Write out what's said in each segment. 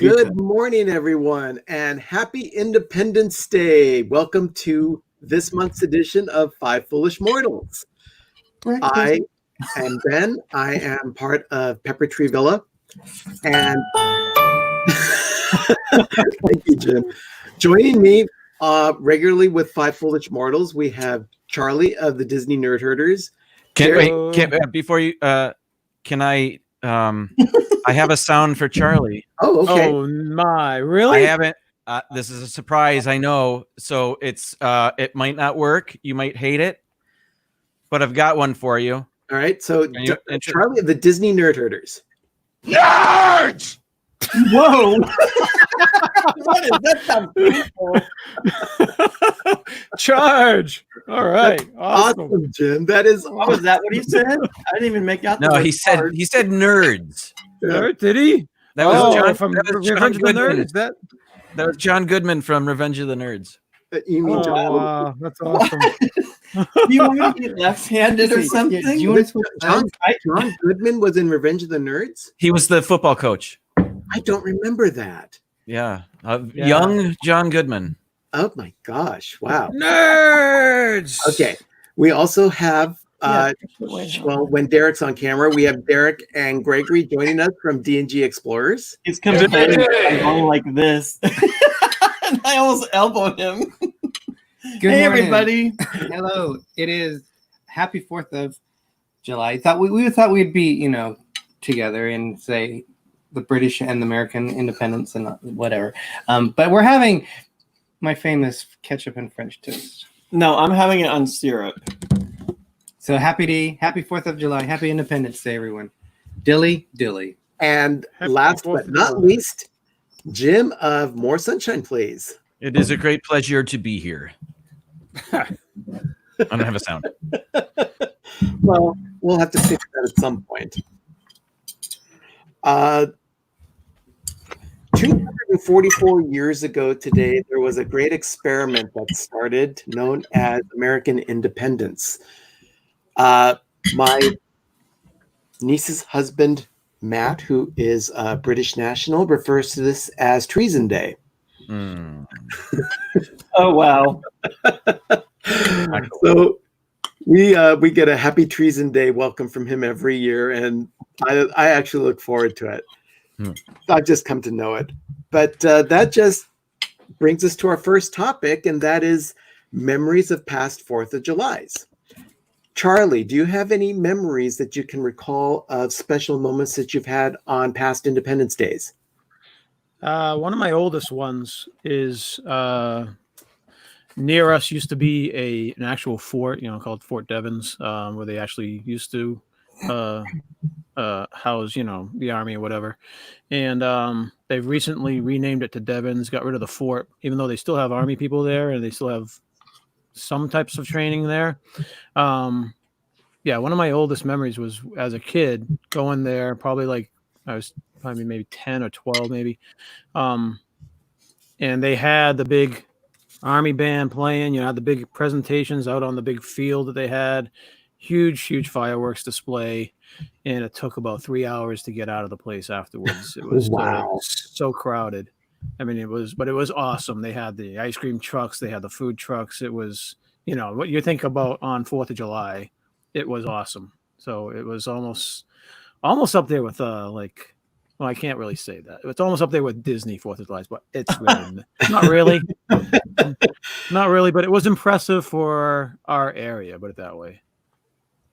Good morning, everyone, and happy Independence Day. Welcome to this month's edition of Five Foolish Mortals. I am Ben. I am part of Pepper Tree Villa. And thank you, Jim. Joining me regularly with Five Foolish Mortals, we have Charlie of the Disney Nerd Herders. Before you, can I? I have a sound for Charlie. Oh, okay. Oh my, really? I haven't. This is a surprise, I know. So it's it might not work. You might hate it, but I've got one for you. All right. So Charlie of the Disney Nerd Herders. Nerds! Whoa! What is that? Charge! All right, awesome, Jim. That is. Oh, is that what he said? I didn't even make out. No, he said nerds. Nerd, did he? That was John from that was Revenge John of the Goodman. Nerds. That was John Goodman from Revenge of the Nerds. You mean John? That's awesome. Do you want to be left-handed or something? John Goodman was in Revenge of the Nerds? He was the football coach. I don't remember that. Yeah. Young John Goodman. Oh my gosh! Wow. Nerds. Okay. We also have well, when Derek's on camera, we have Derek and Gregory joining us from D&G Explorers. It's coming going like this. And I almost elbowed him. Good hey, morning. everybody. Hello. It is happy 4th of July. We thought we'd be, together and say the British and the American independence and whatever. But we're having my famous ketchup and French toast. No, I'm having it on syrup. So happy 4th of July. Happy Independence Day, everyone. Dilly. And Happy last 4th but of not July. least, Jim of More Sunshine, Please. It is a great pleasure to be here. I don't have a sound. Well, we'll have to fix that at some point. 244 years ago today, there was a great experiment that started known as American independence. My niece's husband, Matt, who is a British national, refers to this as Treason Day. Oh, wow. So we get a happy Treason Day welcome from him every year, and I actually look forward to it. I've just come to know it. But that just brings us to our first topic, and that is memories of past 4th of Julys. Charlie, do you have any memories that you can recall of special moments that you've had on past Independence Days? One of my oldest ones is near us used to be an actual fort, called Fort Devens, where they actually used to house, the army or whatever. And they've recently renamed it to Devens, got rid of the fort, even though they still have army people there and they still have some types of training there. One of my oldest memories was as a kid going there, probably I was maybe 10 or 12 maybe. And they had the big army band playing, had the big presentations out on the big field that they had, huge fireworks display. And it took about 3 hours to get out of the place afterwards. It was so crowded. I mean, it was awesome. They had the ice cream trucks, they had the food trucks. It was, what you think about on 4th of July, it was awesome. So it was almost up there with well, I can't really say that. It's almost up there with Disney 4th of July, but it's really not really, but it was impressive for our area, put it that way.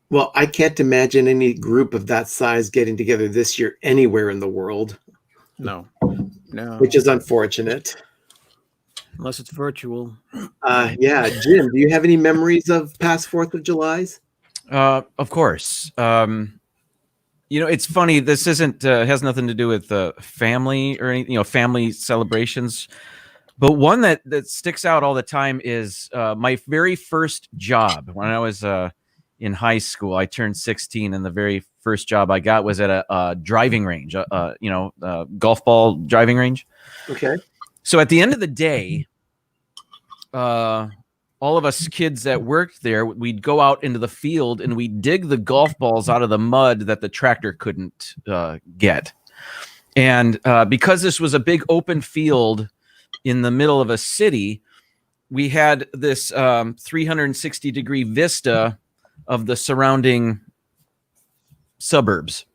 Well, I can't imagine any group of that size getting together this year anywhere in the world. No. Which is unfortunate. Unless it's virtual. Yeah. Jim, do you have any memories of past 4th of Julys? Of course. It's funny. This isn't has nothing to do with family or anything, family celebrations. But one that sticks out all the time is my very first job when I was in high school. I turned 16, and the very first job I got was at a driving range, golf ball driving range. Okay. So at the end of the day, all of us kids that worked there, we'd go out into the field and we'd dig the golf balls out of the mud that the tractor couldn't get. And because this was a big open field in the middle of a city, we had this 360-degree vista of the surrounding suburbs.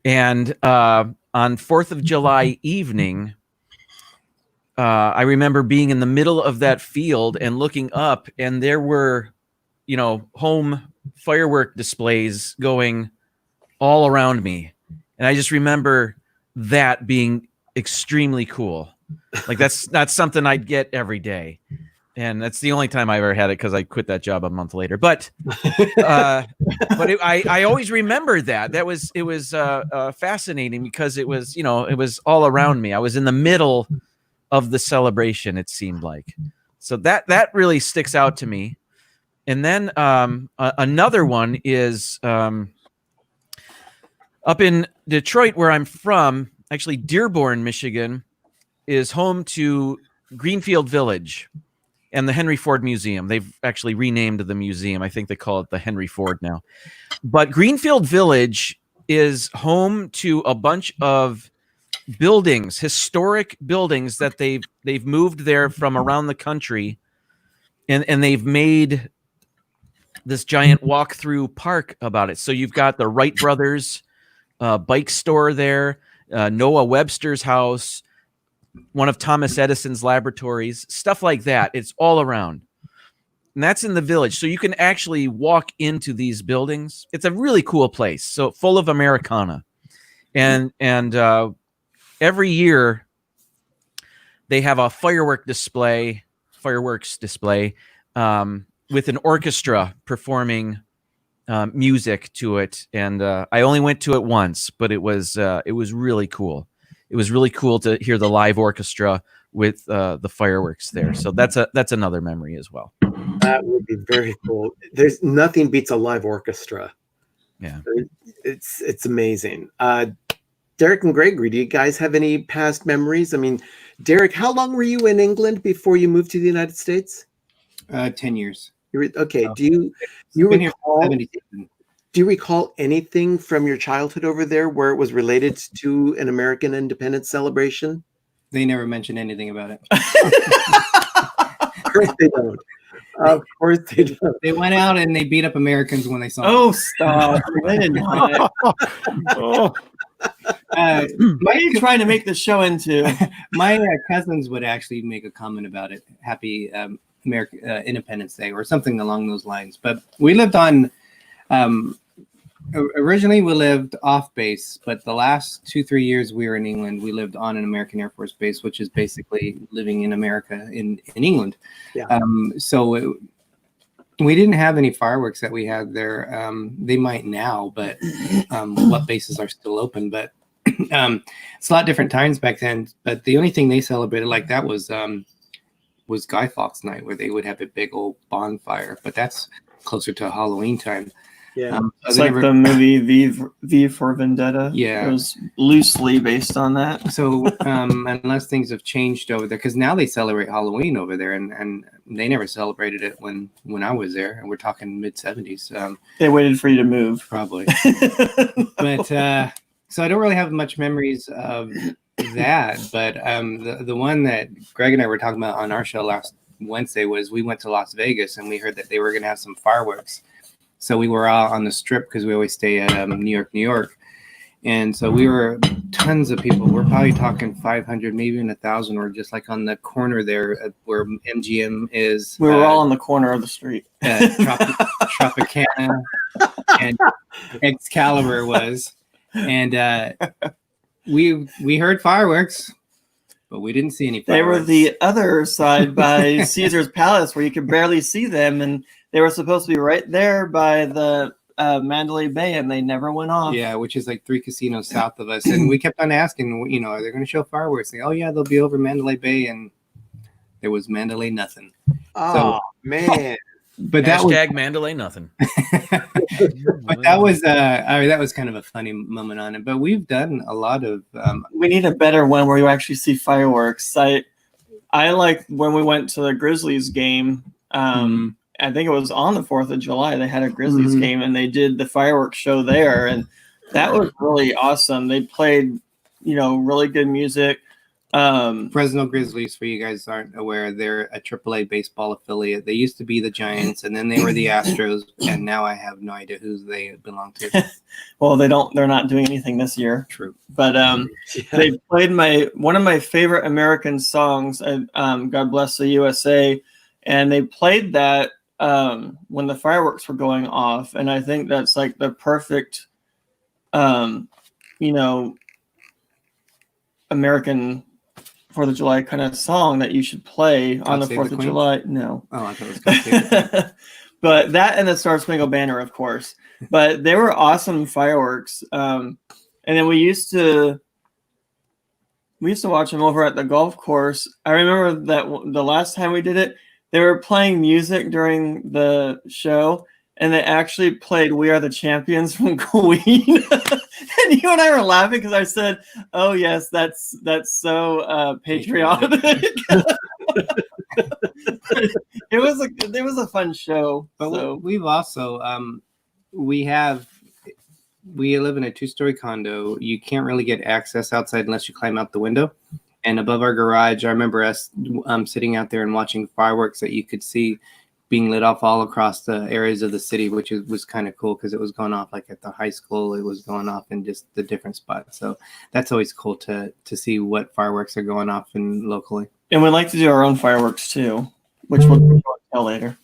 And on 4th of July evening, I remember being in the middle of that field and looking up, and there were, home firework displays going all around me. And I just remember that being extremely cool. Like that's not something I'd get every day. And that's the only time I ever had it, because I quit that job a month later. But I always remember that. It was fascinating because it was, it was all around me. I was in the middle of the celebration, it seemed like. So that really sticks out to me. And then another one is up in Detroit, where I'm from. Actually, Dearborn, Michigan, is home to Greenfield Village and the Henry Ford Museum. They've actually renamed the museum. I think they call it the Henry Ford now. But Greenfield Village is home to a bunch of buildings, historic buildings that they've moved there from around the country, and they've made this giant walk-through park about it. So you've got the Wright brothers bike store there, Noah Webster's house, one of Thomas Edison's laboratories, stuff like that. It's all around. And that's in the village. So you can actually walk into these buildings. It's a really cool place. So full of Americana. And every year they have a fireworks display with an orchestra performing music to it. And I only went to it once, but it was really cool. It was really cool to hear the live orchestra with the fireworks there. So that's another memory as well. That would be very cool. There's nothing beats a live orchestra. Yeah, it's amazing. Derek and Gregory, do you guys have any past memories? I mean, Derek, how long were you in England before you moved to the United States? 10 years. Okay. Do you Been here recall? 77. Do you recall anything from your childhood over there where it was related to an American independence celebration? They never mentioned anything about it. Of course they don't. Of course they don't. They went out and they beat up Americans when they saw Oh, stop. They did not. Oh, them. What are you trying to make the show into? My cousins would actually make a comment about it. Happy American Independence Day or something along those lines. But we lived on, originally we lived off base, but the last 2-3 years we were in England, we lived on an American Air Force base, which is basically living in America in England. Yeah. So we didn't have any fireworks that we had there. They might now, but what bases are still open? But it's a lot different times back then. But the only thing they celebrated like that was Guy Fawkes Night, where they would have a big old bonfire. But that's closer to Halloween time. Yeah. It's like the movie V for Vendetta. Yeah. It was loosely based on that. So unless things have changed over there, because now they celebrate Halloween over there, and they never celebrated it when I was there, and we're talking mid-70s. They waited for you to move. Probably. But so I don't really have much memories of that. But the one that Greg and I were talking about on our show last Wednesday was we went to Las Vegas and we heard that they were going to have some fireworks. So we were out on the Strip because we always stay at New York. And so we were tons of people. We're probably talking 500, maybe even 1,000, or just like on the corner there where MGM is. We were all on the corner of the street. Tropicana and Excalibur was. And we heard fireworks, but we didn't see any fireworks. They were the other side by Caesar's Palace where you could barely see them. And they were supposed to be right there by the Mandalay Bay, and they never went off. Yeah, which is like 3 casinos south of us. And we kept on asking, are they going to show fireworks? And, oh, yeah, they'll be over Mandalay Bay. And there was Mandalay nothing. Oh, man. But that was Mandalay nothing. but that was kind of a funny moment on it. But we've done a lot of We need a better one where you actually see fireworks. I like when we went to the Grizzlies game. I think it was on the 4th of July. They had a Grizzlies game and they did the fireworks show there. And that was really awesome. They played really good music. Fresno Grizzlies, for you guys aren't aware, they're a AAA baseball affiliate. They used to be the Giants, and then they were the Astros, and now I have no idea who they belong to. Well, they're not doing anything this year. True. But they played one of my favorite American songs, God Bless the USA, and they played that when the fireworks were going off, and I think that's like the perfect American 4th of July kind of song that you should play on the 4th of July. No. Oh, I thought it was God Save the Queen. But that and the Star Spangled Banner, of course. But they were awesome fireworks. And then we used to watch them over at the golf course. I remember that the last time we did it, they were playing music during the show, and they actually played "We Are the Champions" from Queen. And you and I were laughing because I said, "Oh yes, that's so patriotic." It was a fun show. But So we've also we live in a 2-story condo. You can't really get access outside unless you climb out the window. And above our garage, I remember us sitting out there and watching fireworks that you could see being lit off all across the areas of the city, which was kind of cool because it was going off like at the high school. It was going off in just the different spots. So that's always cool to see what fireworks are going off in locally. and we like to do our own fireworks too, which we'll tell later.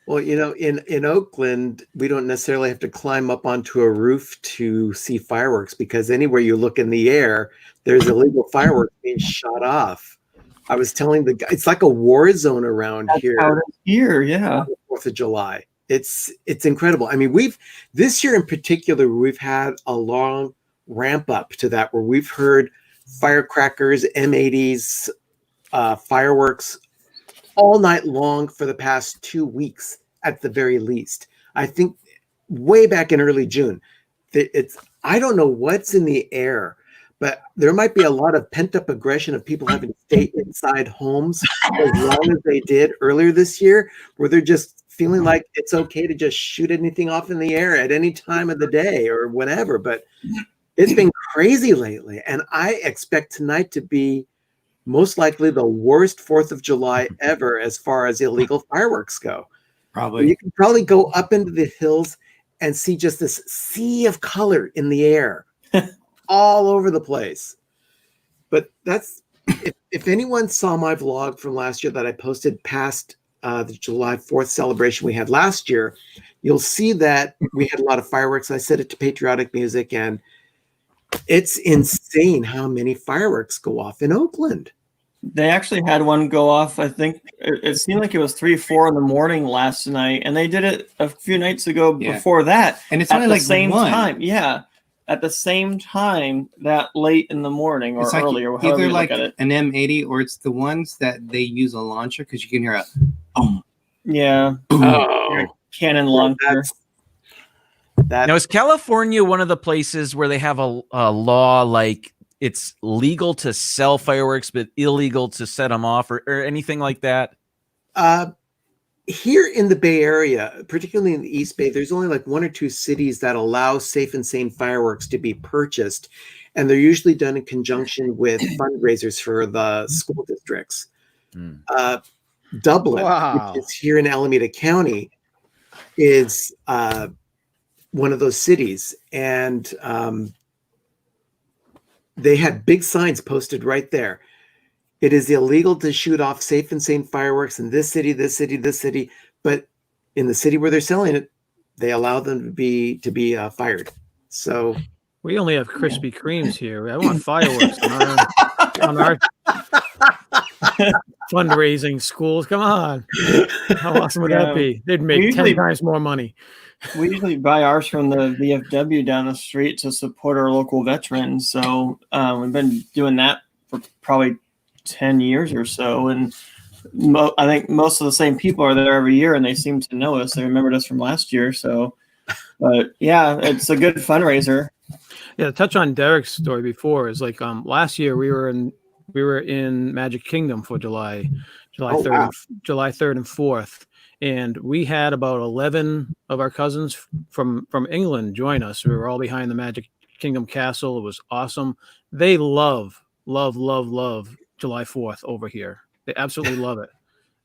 Well, in Oakland, we don't necessarily have to climb up onto a roof to see fireworks because anywhere you look in the air, there's illegal fireworks being shot off. I was telling the guy, it's like a war zone around here. How it is here, yeah. 4th of July. It's incredible. I mean, this year in particular, we've had a long ramp up to that where we've heard firecrackers, M80s, fireworks all night long for the past 2 weeks at the very least. I think way back in early June. I don't know what's in the air, but there might be a lot of pent-up aggression of people having to stay inside homes as long as they did earlier this year, where they're just feeling like it's okay to just shoot anything off in the air at any time of the day or whenever. But it's been crazy lately, and I expect tonight to be most likely the worst 4th of July ever as far as illegal fireworks go. Probably. You can probably go up into the hills and see just this sea of color in the air all over the place. But that's, if anyone saw my vlog from last year that I posted past the July 4th celebration we had last year, you'll see that we had a lot of fireworks. I set it to patriotic music, and it's insane how many fireworks go off in Oakland. They actually had one go off. I think it seemed like it was 3-4 in the morning last night, and they did it a few nights ago before that. And it's at only the like same one. time. Yeah, at the same time that late in the morning or It's like earlier. However either you like look at it. an M80 or it's the ones that they use a launcher because you can hear a boom. Yeah, Oh, cannon launcher. Now, is California one of the places where they have a law like it's legal to sell fireworks but illegal to set them off or anything like that? Here in the Bay Area, particularly in the East Bay, there's only like 1 or 2 cities that allow Safe and Sane fireworks to be purchased. And they're usually done in conjunction with fundraisers for the school districts. Dublin, Wow. which is here in Alameda County, is one of those cities. And they had big signs posted right there. It is illegal to shoot off Safe and Sane fireworks in this city, this city, this city. But in the city where they're selling it, they allow them to be fired. So We only have Krispy Kremes here. I want fireworks on our fundraising schools. Come on. How awesome would that be? They'd make Usually- 10 times more money. We usually buy ours from the VFW down the street to support our local veterans. So we've been doing that for probably 10 years or so. And I think most of the same people are there every year, and they seem to know us. They remembered us from last year. So, but yeah, it's a good fundraiser. Yeah, to touch on Derek's story before is like last year we were in Magic Kingdom for July 3rd, wow. July 3rd and 4th, and we had about 11 of our cousins from England join us. We were all behind the Magic Kingdom Castle. It was awesome. They love July 4th over here. They absolutely love it.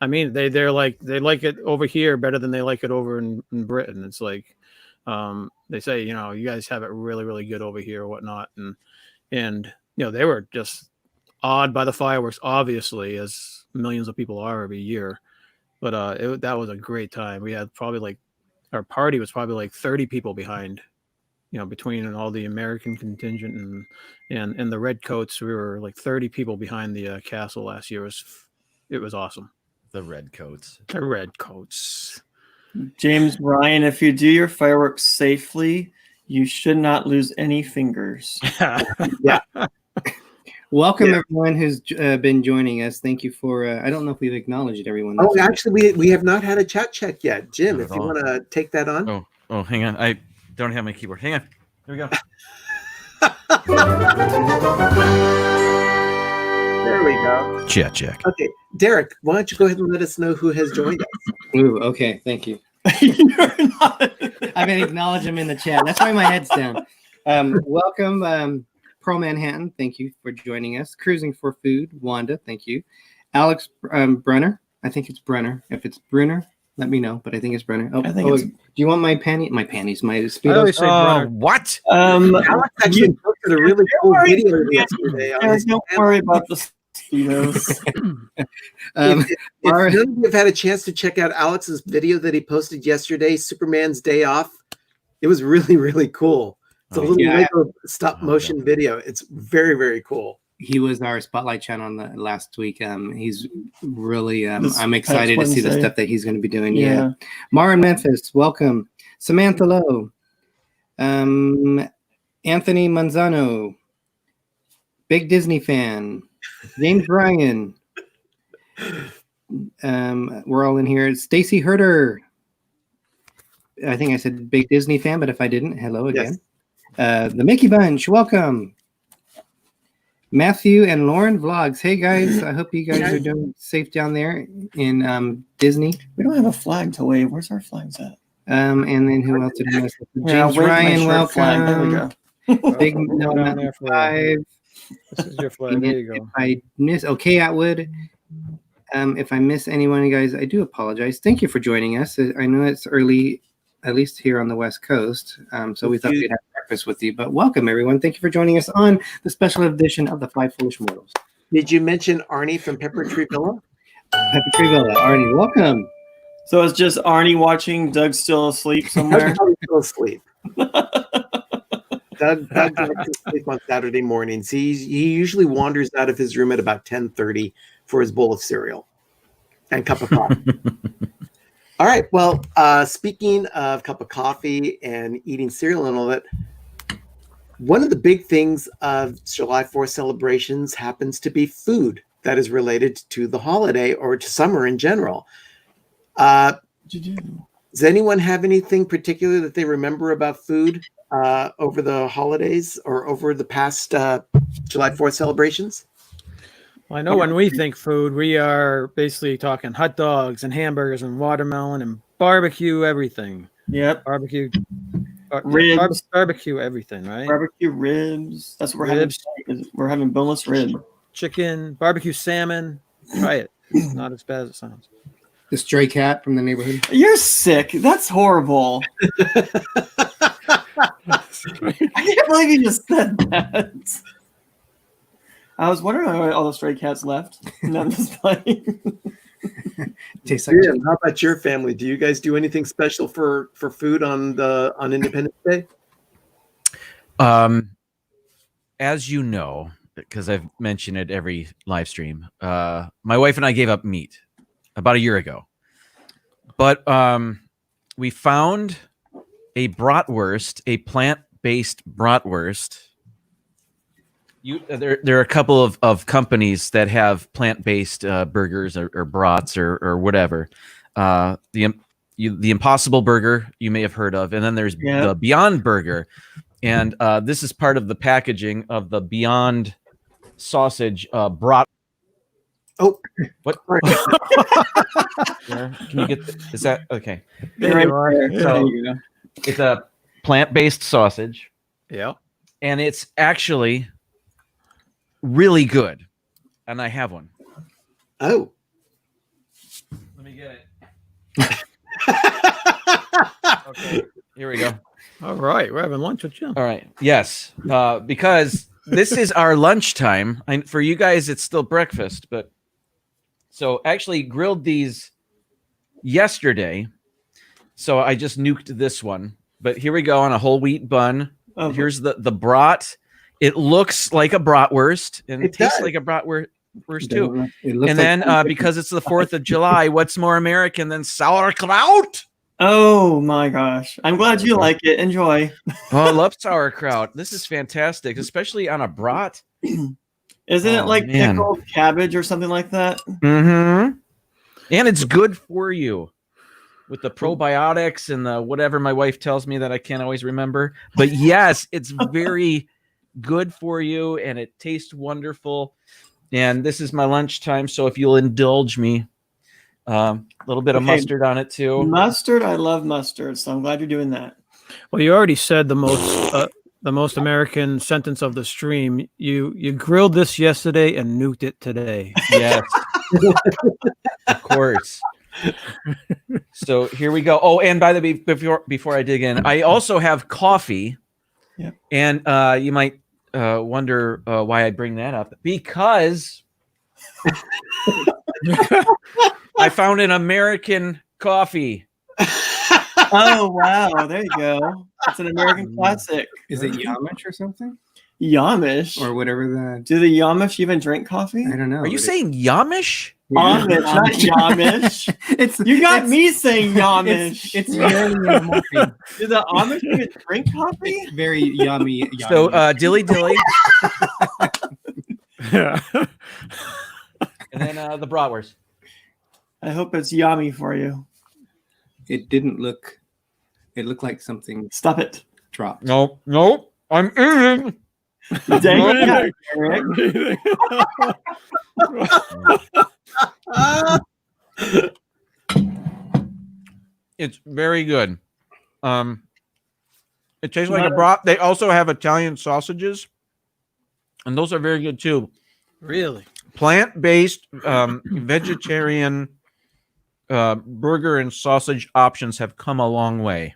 I mean, they like it over here better than they like it over in Britain. It's like they say, you guys have it really, really good over here or whatnot. And they were just awed by the fireworks, obviously, as millions of people are every year. But that was a great time. We had probably our party was probably like 30 people behind, between all the American contingent and the Redcoats. We were like 30 people behind the castle last year. It was awesome. The Redcoats. The Redcoats. James Ryan, if you do your fireworks safely, you should not lose any fingers. Welcome everyone who's been joining us. Thank you for. I don't know if we've acknowledged everyone. Oh, actually, we have not had a chat check yet, Jim. Not If at you all. want to take that on. Oh, hang on. I don't have my keyboard. Hang on. Here we go. There we go. Chat check. Okay, Derek, why don't you go ahead and let us know who has joined us? Ooh, okay, thank you. You're not. I've been acknowledging him in the chat. That's why my head's down. Welcome, Pro Manhattan. Thank you for joining us. Cruising for Food, Wanda. Thank you. Alex Brenner. I think it's Brenner. If it's Brunner, let me know. But I think it's Brenner. I think it's- do you want my panties? My I Speedos. always say Brenner. What? Alex actually posted a really cool video yesterday. On his Don't channel. worry about the Speedos. If none of you have had a chance to check out Alex's video that he posted yesterday, Superman's Day Off, it was really, really cool. It's a little yeah. Lego stop motion video. It's very, very cool. He was our spotlight channel on the last week. He's really. This I'm excited to past see the Wednesday. stuff that he's going to be doing. Yeah. Mara in Memphis, welcome. Samantha Lowe, Anthony Manzano, big Disney fan. James Ryan. We're all in here. Stacy Herder. I think I said big Disney fan, but if I didn't, hello again. The Mickey Bunch, welcome. Matthew and Lauren Vlogs. Hey guys, I hope you guys are doing safe down there in Disney. We don't have a flag to wave. Where's our flags at? And then who else did I miss? Yeah, James wave my Ryan, shirt flag. There we welcome. go. Big Go no, down not there for- 5. This is your flag. There you If go. I miss, okay, Atwood. If I miss anyone, guys, I do apologize. Thank you for joining us. I know it's early, at least here on the West Coast. So we thought we'd have breakfast with you. But welcome, everyone. Thank you for joining us on the special edition of the Five Foolish Mortals. Did you mention Arnie from Pepper Tree Villa? Happy Tree Villa. Arnie, welcome. So it's just Arnie watching Doug still asleep somewhere. Doug's probably still asleep. Doug likes to sleep on Saturday mornings. He usually wanders out of his room at about 10:30 for his bowl of cereal and cup of coffee. All right. Well, speaking of cup of coffee and eating cereal and all that, one of the big things of July 4th celebrations happens to be food that is related to the holiday or to summer in general. Does anyone have anything particular that they remember about food over the holidays or over the past July 4th celebrations? Well, I know when we think food, we are basically talking hot dogs and hamburgers and watermelon and barbecue everything. Yep. Barbecue, Ribs. barbecue everything, right? Barbecue ribs. That's what we're Ribs. having. We're having boneless rib. Chicken, barbecue salmon. Try it. It's not as bad as it sounds. The stray cat from the neighborhood. You're sick. That's horrible. I can't believe you just said that. I was wondering why all the stray cats left. And I'm just playing. Tastes like Jim, how about your family? Do you guys do anything special for food on Independence Day? As you know, because I've mentioned it every live stream, my wife and I gave up meat about a year ago, but we found a bratwurst, a plant-based bratwurst. There are a couple of companies that have plant-based burgers or brats or whatever. The Impossible Burger you may have heard of, and then there's the Beyond Burger, and this is part of the packaging of the Beyond sausage brat. Oh, what? Can you get? Is that okay? There you are. So it's a plant-based sausage. Yeah. and it's actually really good. And I have one. Oh. Let me get it. Okay, here we go. All right, we're having lunch with Jim. All right. Yes, because this is our lunchtime. For you guys, it's still breakfast, but so actually grilled these yesterday. So I just nuked this one. But here we go on a whole wheat bun. Oh, Here's the brat. It looks like a bratwurst and it It tastes does. like a bratwurst too. It looks And like then because it's the 4th of July, what's more American than sauerkraut? oh my gosh. I'm glad you like it. Enjoy. Oh, I love sauerkraut. This is fantastic, especially on a brat. Isn't Oh, it like man. pickled cabbage or something like that? Mm-hmm. And it's good for you with the probiotics and the whatever my wife tells me that I can't always remember. But yes, it's very good for you and it tastes wonderful. And this is my lunchtime. So if you'll indulge me, a little bit of Okay. mustard on it too. Mustard. I love mustard, so I'm glad you're doing that. Well, you already said the most American sentence of the stream. You grilled this yesterday and nuked it today. Yes. Of course. So here we go. Oh, and by the way, before I dig in, I also have coffee. Yeah. And you might wonder why I bring that up. Because I found an American coffee. Oh wow, there you go. It's an American classic. is it Yamish or something Yamish. or whatever the Do the Yamish even drink coffee? I don't know. Are you but saying Yamish? Amish, not Yamish. it's You got it's- me saying Yamish. It's very morphine. Do the Amish even drink coffee? It's very yummy. So dilly dilly, Yeah. and then the bratwurst. I hope it's yummy for you. It didn't look. It looked like something Stop it. dropped. No, I'm eating. Dang it, Eric. It's very good. It tastes like a brat. They also have Italian sausages, and those are very good too. Really? Plant-based, vegetarian burger and sausage options have come a long way.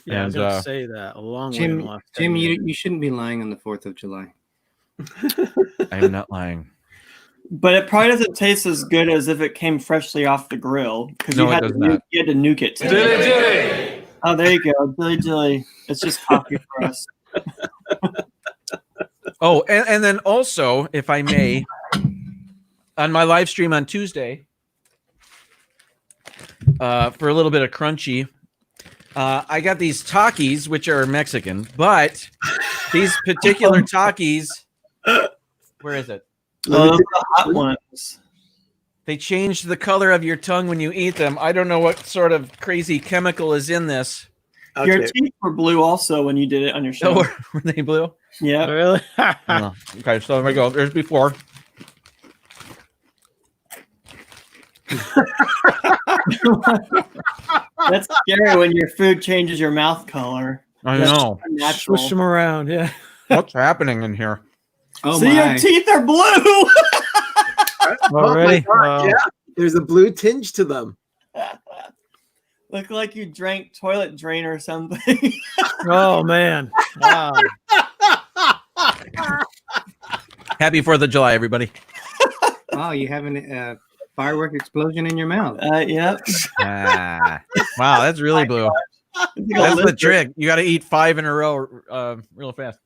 Yeah, I was And, gonna say that a long way. in Jim, the last 10 Jim, years. you shouldn't be lying on the 4th of July. I am not lying. But it probably doesn't taste as good as if it came freshly off the grill. Because No, it does not. You had to nuke it. Oh, there you go. Dilly dilly. It's just coffee for us. Oh, and then also, if I may, on my live stream on Tuesday, for a little bit of crunchy, I got these Takis, which are Mexican, but these particular Takis, where is it? Those are the hot ones. They change the color of your tongue when you eat them. I don't know what sort of crazy chemical is in this. Your Okay. teeth were blue also when you did it on your Oh, show. were they blue? Yeah. Really? Oh, okay, so there we go. There's before. That's scary when your food changes your mouth color. I That's know. Natural. Swish them around. Yeah. What's happening in here? Oh See, your my! teeth are blue. Already? Oh my God, yeah. There's a blue tinge to them. Look like you drank toilet drain or something. Oh man. Wow. Happy 4th of July, everybody. Oh, you having a firework explosion in your mouth? Yep. Ah, wow, that's really blue. That's the trick. You got to eat 5 in a row real fast.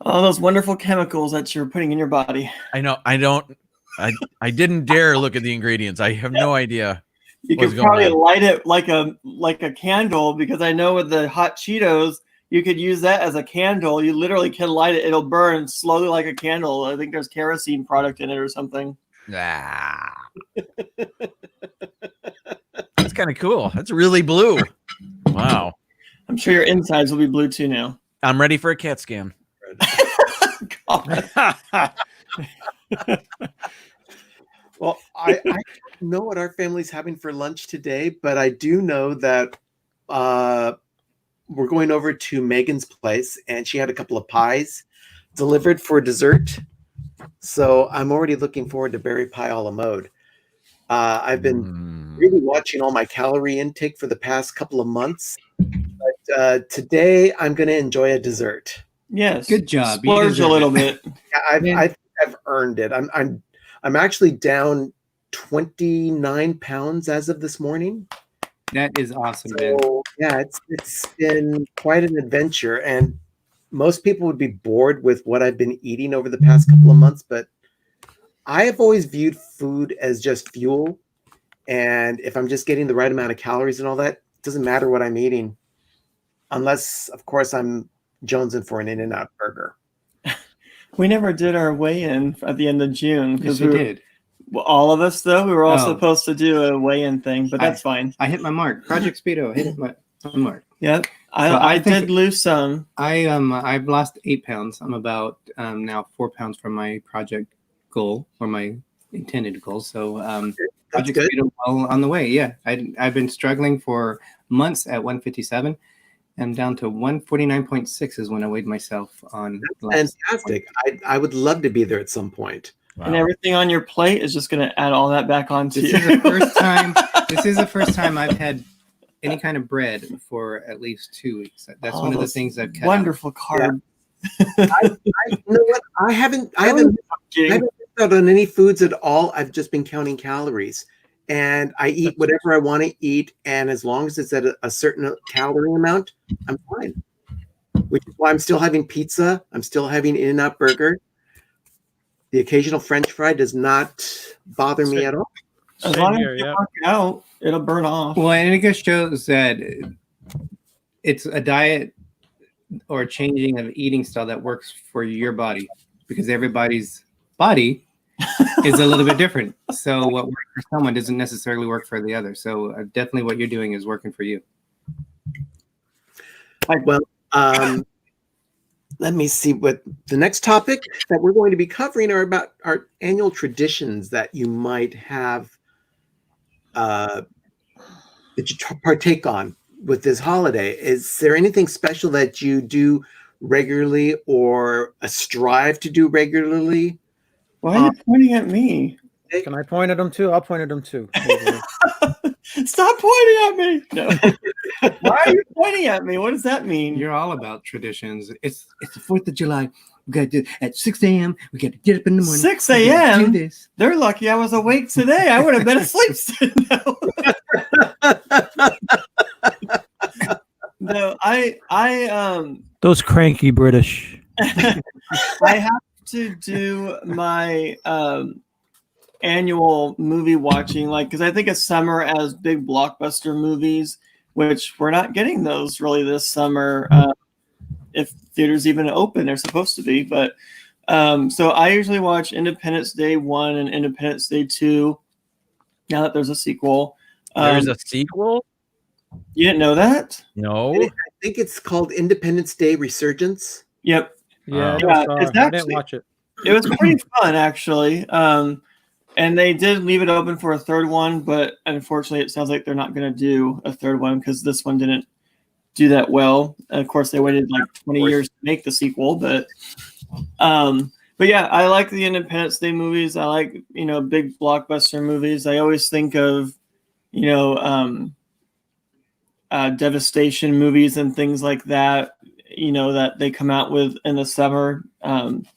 All those wonderful chemicals that you're putting in your body. I know. I didn't dare look at the ingredients. I have no idea. You What's could going probably on? light it like a candle, because I know with the hot Cheetos, you could use that as a candle. You literally can light it; it'll burn slowly like a candle. I think there's kerosene product in it or something. Ah. That's kind of cool. That's really blue. Wow. I'm sure your insides will be blue too now. I'm ready for a CAT scan. God. Well, I don't know what our family's having for lunch today, but I do know that we're going over to Megan's place, and she had a couple of pies delivered for dessert. So I'm already looking forward to berry pie a la mode. I've been really watching all my calorie intake for the past couple of months. But today I'm going to enjoy a dessert. Yes. Good job. You Splurge a deserve little it. bit. Yeah, I've earned it. I'm actually down 29 pounds as of this morning. That is awesome, man. So yeah, it's been quite an adventure, and most people would be bored with what I've been eating over the past couple of months, but I have always viewed food as just fuel, and if I'm just getting the right amount of calories and all that, it doesn't matter what I'm eating, unless, of course, I'm jonesing for an In-N-Out burger. We never did our weigh-in at the end of June Yes, because we did. all of us though we were all Oh. supposed to do a weigh-in thing, but that's fine. I hit my mark. Project Speedo. I hit my mark. Yep. So I I think- did lose some. I've lost 8 pounds. I'm about now 4 pounds from my project goal or my intended goal. So That's Project good. Speedo well on the way. Yeah, I've been struggling for months at 157. I'm down to 149.6 is when I weighed myself on. Fantastic. I would love to be there at some point. And everything on your plate is just going to add all that back onto This you. is the first time. This is the first time I've had any kind of bread for at least 2 weeks. That's one of the those things I've cut out. Wonderful carb. You know what? I haven't missed out on any foods at all. I've just been counting calories, and I eat whatever I want to eat, and as long as it's at a certain calorie amount, I'm fine. Which is why I'm still having pizza. I'm still having In-N-Out burger. The occasional French fry does not bother me at all. As Same long here, as you yeah. work out, it'll burn off. Well, and it just shows that it's a diet or changing of eating style that works for your body because everybody's body is a little bit different. So what works for someone doesn't necessarily work for the other. So definitely what you're doing is working for you. Let me see what the next topic that we're going to be covering are about our annual traditions that you might have that you partake on with this holiday. Is there anything special that you do regularly or strive to do regularly? Why are you pointing at me? Can I point at them too? I'll point at them too. Stop pointing at me. No. Why are you pointing at me? What does that mean? You're all about traditions. It's the 4th of July. We got to do at 6 a.m. We got to get up in the morning. 6 We gotta a.m.? do this. They're lucky I was awake today. I would have been asleep. No, I Those cranky British. I have to do my annual movie watching, like, because I think of summer as big blockbuster movies, which we're not getting those really this summer. If theaters even open, they're supposed to be. But so I usually watch Independence Day 1 and Independence Day 2. Now that there's a sequel, There's a sequel? you didn't know that? No. I think it's called Independence Day Resurgence. Yep. Yeah, Yeah, I it's didn't actually- watch it. It was pretty fun, actually. And they did leave it open for a third one, but unfortunately, it sounds like they're not going to do a third one because this one didn't do that well. And of course, they waited like 20 years to make the sequel, but yeah, I like the Independence Day movies. I like, big blockbuster movies. I always think of, devastation movies and things like that, that they come out with in the summer.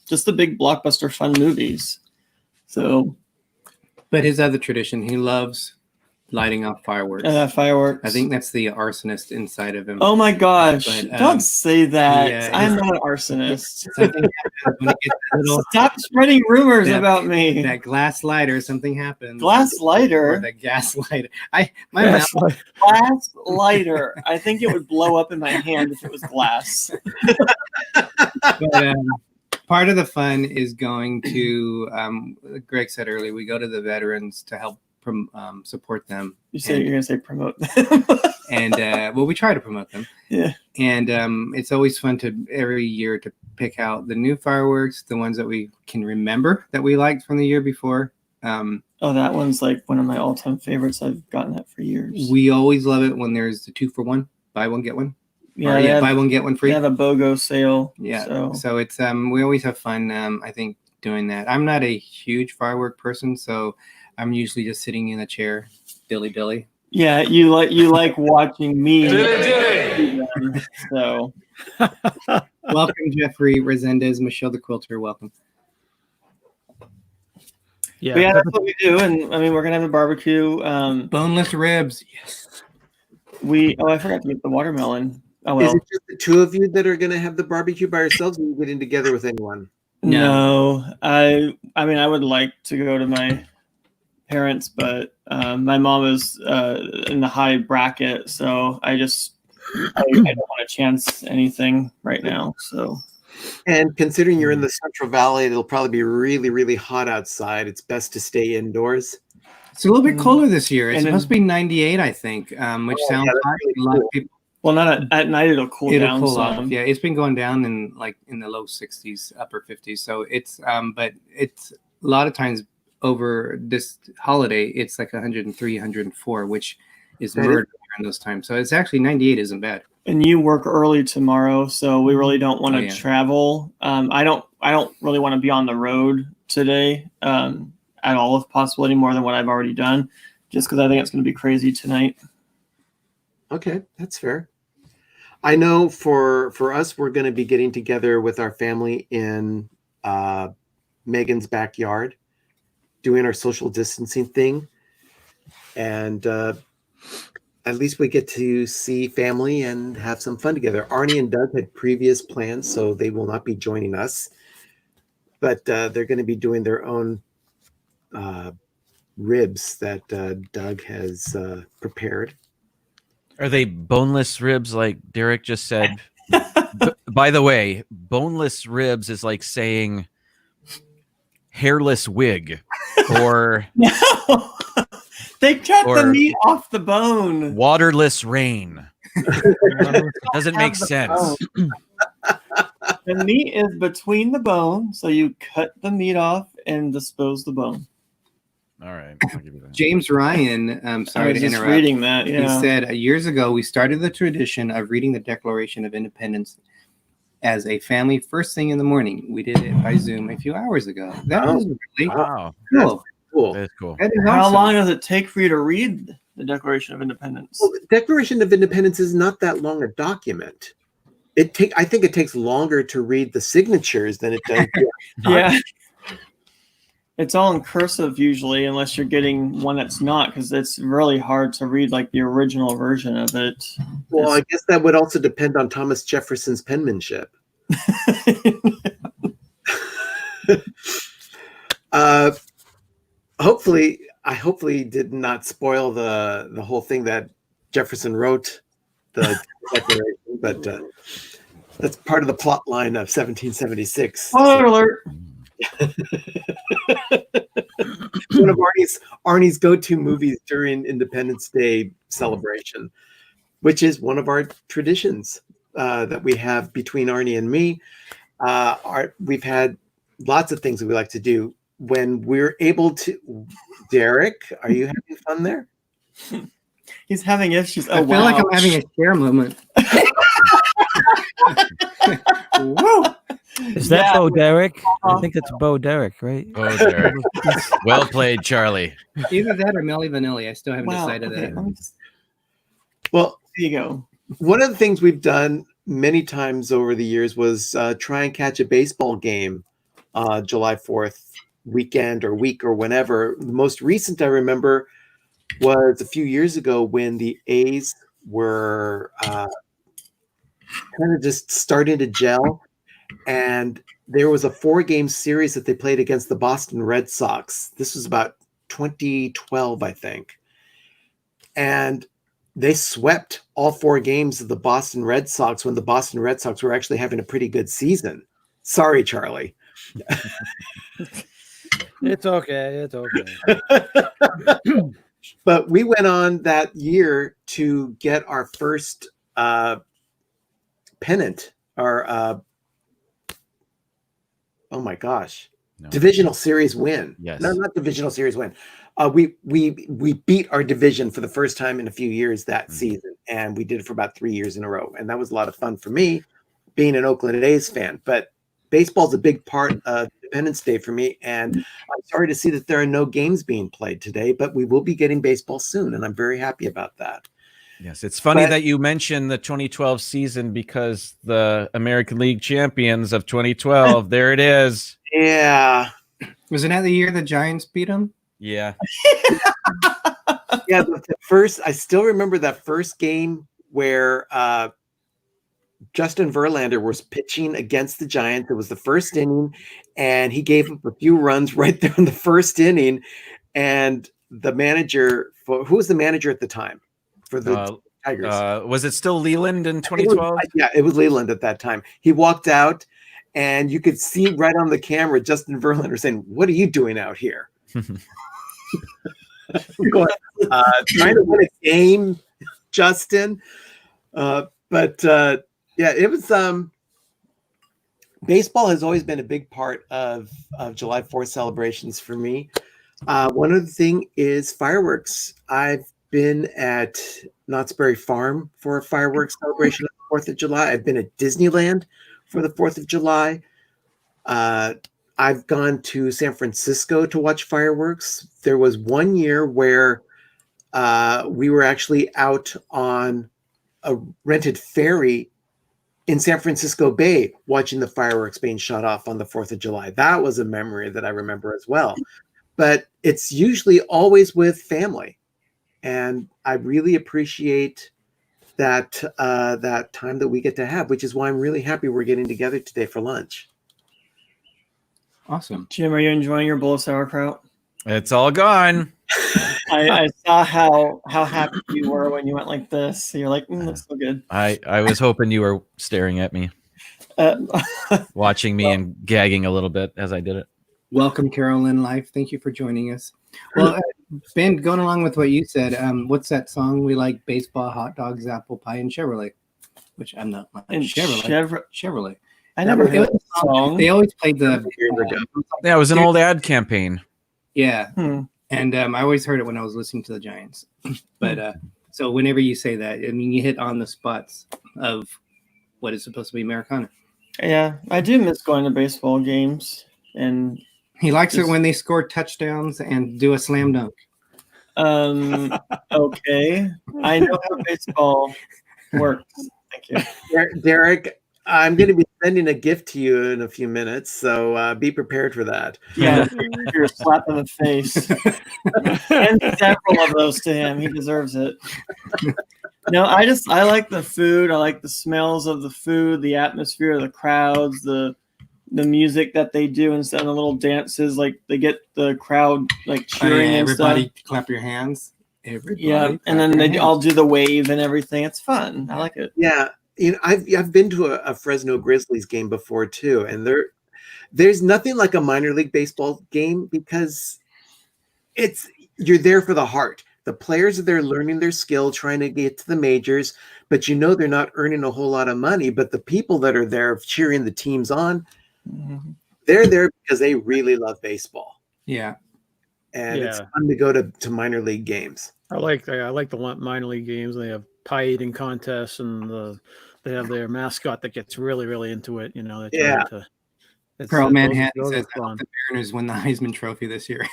Just the big blockbuster fun movies. So But his other tradition, he loves lighting off fireworks. fireworks. I think that's the arsonist inside of him. Oh my gosh! But, Don't say that. yeah, I'm not an arsonist. Something happens when he gets that little Stop spreading rumors that- about me. that glass lighter. Something happens. Glass Or lighter. the gas lighter. My mouth. Glass lighter. I think it would blow up in my hand if it was glass. But, part of the fun is going to. Greg said earlier, we go to the veterans to help support them. You said And- you're gonna say promote them. And well, we try to promote them. Yeah. And it's always fun to every year to pick out the new fireworks, the ones that we can remember that we liked from the year before. Oh, that one's like one of my all-time favorites. I've gotten that for years. We always love it when there's the 2-for-1, buy one get one. Yeah, Or, they have, buy one get one they free. have a BOGO sale. Yeah. So So it's we always have fun. I think doing that. I'm not a huge firework person, so I'm usually just sitting in a chair, dilly. yeah, you like watching me. do them, so Welcome, Jeffrey Resendez, Michelle the Quilter. Welcome. Yeah, but yeah, that's what we do. And I mean, we're gonna have a barbecue. Boneless ribs. Yes. I forgot to get the watermelon. Oh Is well. it just the two of you that are going to have the barbecue by yourselves, or are you getting together with anyone? No, I mean, I would like to go to my parents, but my mom is in the high bracket, so I don't want to chance anything right now. So And considering you're in the Central Valley, it'll probably be really, really hot outside. It's best to stay indoors. It's a little bit colder this year. It's And supposed to be 98, I think, which Oh, sounds yeah, that's hot. really A lot cool. of people. well, not at night. It'll cool down Cool some. off. Yeah, it's been going down in the low 60s, upper 50s. So it's but it's a lot of times over this holiday, it's like 103, 104, which is That is- murder during those times. So it's actually 98 isn't bad. And you work early tomorrow, so we really don't want to Oh, yeah. travel. I don't really want to be on the road today at all, if possible, any more than what I've already done, just because I think it's going to be crazy tonight. Okay, that's fair. I know for us, we're going to be getting together with our family in Megan's backyard, doing our social distancing thing, and at least we get to see family and have some fun together. Arnie and Doug had previous plans, so they will not be joining us, but they're going to be doing their own ribs that Doug has prepared. Are they boneless ribs like Derek just said? By the way, boneless ribs is like saying hairless wig or No, they cut Or- the meat off the bone. waterless rain. Doesn't make sense. The meat is between the bone, so you cut the meat off and dispose the bone. All right, I'll give you that. James Ryan, I sorry was to just interrupt. reading that. He Yeah. said years ago we started the tradition of reading the Declaration of Independence as a family first thing in the morning. We did it by Zoom a few hours ago. That Oh, was really Wow, cool. Cool. that's cool. That is How awesome. long does it take for you to read the Declaration of Independence? Well, the Declaration of Independence is not that long a document. I think it takes longer to read the signatures than it does. Yeah. It's all in cursive usually, unless you're getting one that's not, because it's really hard to read like the original version of it. Well, I guess that would also depend on Thomas Jefferson's penmanship. Hopefully did not spoil the whole thing that Jefferson wrote the Declaration, but that's part of the plot line of 1776. Spoiler alert! One of Arnie's go-to movies during Independence Day celebration, which is one of our traditions that we have between Arnie and me. We've had lots of things that we like to do when we're able to. Derek, are you having fun there? He's having issues. I feel like I'm having a share moment. Woo! Is that Yeah. Bo Derek? I think it's Bo Derek, right? Oh, Derek. Well played, Charlie. Either that or Milli Vanilli. I still haven't Wow. decided Okay, that. let me just, Well, there you go. one of the things we've done many times over the years was try and catch a baseball game July 4th weekend or week or whenever. The most recent I remember was a few years ago when the A's were kind of just starting to gel, and there was a 4-game series that they played against the Boston Red Sox. This was about 2012, I think. And they swept all 4 games of the Boston Red Sox when the Boston Red Sox were actually having a pretty good season. Sorry, Charlie. It's okay. It's okay. But we went on that year to get our first pennant, our oh my gosh, No. divisional series win. Yes. No, not divisional series win. We beat our division for the first time in a few years that Mhm. season. and we did it for about 3 years in a row. And that was a lot of fun for me, being an Oakland A's fan. But baseball's a big part of Independence Day for me, and I'm sorry to see that there are no games being played today, but we will be getting baseball soon, and I'm very happy about that. Yes, it's funny But- that you mentioned the 2012 season because the American League champions of 2012, there it is. Yeah. Was it that the year the Giants beat them? Yeah. Yeah, the first, I still remember that first game where Justin Verlander was pitching against the Giants. It was the first inning, and he gave up a few runs right there in the first inning. And the manager, who was the manager at the time for the Tigers? Was it still Leland in I think it was- 2012? Yeah, it was Leland at that time. He walked out, and you could see right on the camera Justin Verlander saying, "What are you doing out here?" Going, trying to win a game, Justin. Yeah, it was. Baseball has always been a big part of July 4th celebrations for me. One other thing is fireworks. I've been at Knott's Berry Farm for a fireworks celebration on the 4th of July. I've been at Disneyland for the 4th of July. I've gone to San Francisco to watch fireworks. There was one year where we were actually out on a rented ferry in San Francisco Bay watching the fireworks being shot off on the 4th of July. That was a memory that I remember as well. But it's usually always with family. And I really appreciate that that time that we get to have, which is why I'm really happy we're getting together today for lunch. Awesome. Jim, are you enjoying your bowl of sauerkraut? It's all gone. I saw how happy you were when you went like this. You're like, that's so good. I was hoping you were staring at me, watching me and gagging a little bit as I did it. Welcome, Carolyn Life. Thank you for joining us. Well, Ben, going along with what you said, what's that song we like? Baseball, hot dogs, apple pie, and Chevrolet. Which I'm not. And Chevrolet. I never It heard was the song. They always played the. Yeah, it was an old ad campaign. Yeah. Hmm. And I always heard it when I was listening to the Giants. But so whenever you say that, I mean, you hit on the spots of what is supposed to be Americana. Yeah, I do miss going to baseball games. And He likes it when they score touchdowns and do a slam dunk. okay, I know how baseball works. Thank you. Derek, I'm going to be sending a gift to you in a few minutes, so be prepared for that. Yeah, you're a slap in the face. And several of those to him. He deserves it. No, I like the food. I like the smells of the food, the atmosphere, the crowds, the music that they do, and the little dances. Like they get the crowd like cheering and stuff. Everybody clap your hands. Everybody Yeah, and then they all do the wave and everything. It's fun. I like it. Yeah, you know, I've been to a Fresno Grizzlies game before too, and there's nothing like a minor league baseball game because you're there for the heart. The players are there learning their skill, trying to get to the majors, but you know they're not earning a whole lot of money. But the people that are there cheering the teams on, they're there because they really love baseball. Yeah. And it's Yeah. fun to go to minor league games. I like the minor league games. They have pie eating contests, and they have their mascot that gets really, really into it. You know, they're trying to. Pearl Manhattan those says are fun. the Mariners win the Heisman Trophy this year.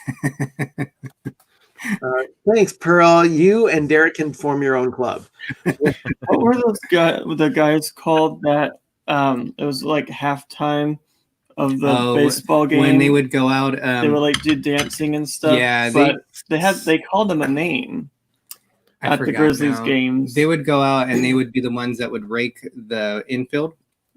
Thanks, Pearl. You and Derek can form your own club. What were the guys called that it was like halftime of the baseball game when they would go out. they would like do dancing and stuff. Yeah, but they called them a name I at the forgot Grizzlies now. games. They would go out and they would be the ones that would rake the infield.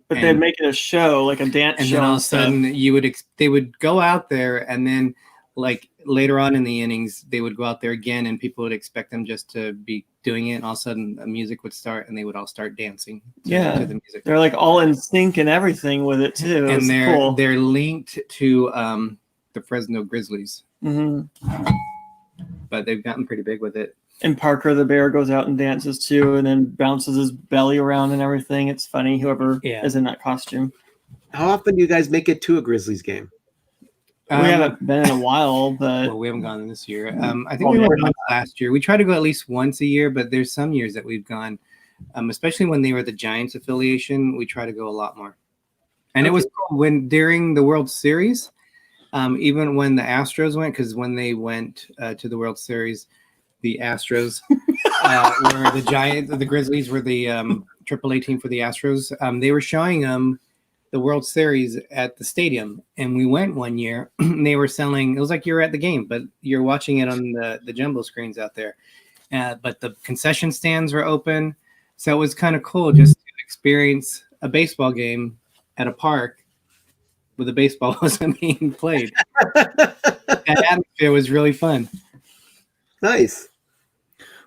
but they'd make it a show, like a dance And show. then all of a and stuff. sudden they would go out there, and then like later on in the innings, they would go out there again, and people would expect them just to be doing it. And all of a sudden, the music would start, and they would all start dancing to the music. They're like all in sync and everything with it too. And It's cool. they're linked to the Fresno Grizzlies, Mhm. but they've gotten pretty big with it. And Parker the bear goes out and dances too, and then bounces his belly around and everything. It's funny, whoever Yeah. is in that costume. How often do you guys make it to a Grizzlies game? We haven't been in a while, but Well, we haven't gone this year. I think we went once last year. We try to go at least once a year, but there's some years that we've gone, especially when they were the Giants affiliation. We try to go a lot more. And it was cool when during the World Series, even when the Astros went, because when they went to the World Series, the Astros were the Giants, the Grizzlies were the AAA team for the Astros. They were showing them the World Series at the stadium, and we went one year. And they were selling. It was like you're at the game, but you're watching it on the jumbo screens out there. But the concession stands were open, so it was kind of cool just to experience a baseball game at a park where the baseball wasn't being played. That atmosphere was really fun. Nice.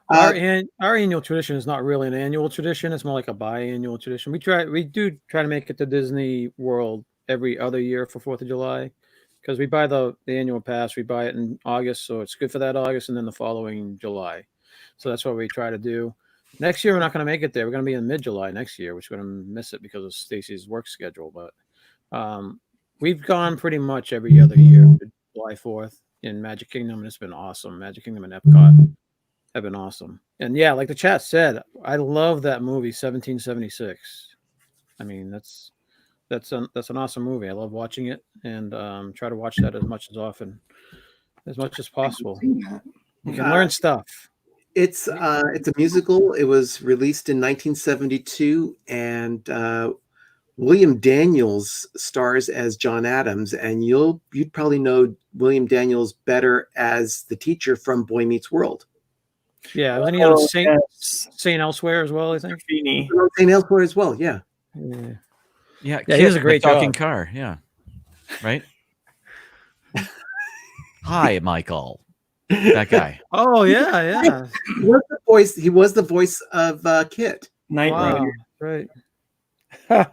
Our annual tradition is not really an annual tradition. It's more like a biannual tradition. We do try to make it to Disney World every other year for 4th of July because we buy the annual pass. We buy it in August, so it's good for that August and then the following July. So that's what we try to do. Next year, we're not going to make it there. We're going to be in mid-July next year, which we're going to miss it because of Stacy's work schedule. But we've gone pretty much every other year, July 4th in Magic Kingdom, and it's been awesome. Magic Kingdom and Epcot have been awesome. And yeah, like the chat said, I love that movie 1776. I mean, that's an awesome movie. I love watching it and try to watch that as much as possible. You can learn stuff. It's a musical. It was released in 1972, and William Daniels stars as John Adams, and you'd probably know William Daniels better as the teacher from Boy Meets World. Yeah, wasn't he on Saint Elsewhere as well? I think Saint Elsewhere as well. Yeah. Yeah, he does a great talking job. car. Yeah, right. Hi, Michael. That guy. Oh yeah. He was the voice of Kit. Night Wow, Rider. right.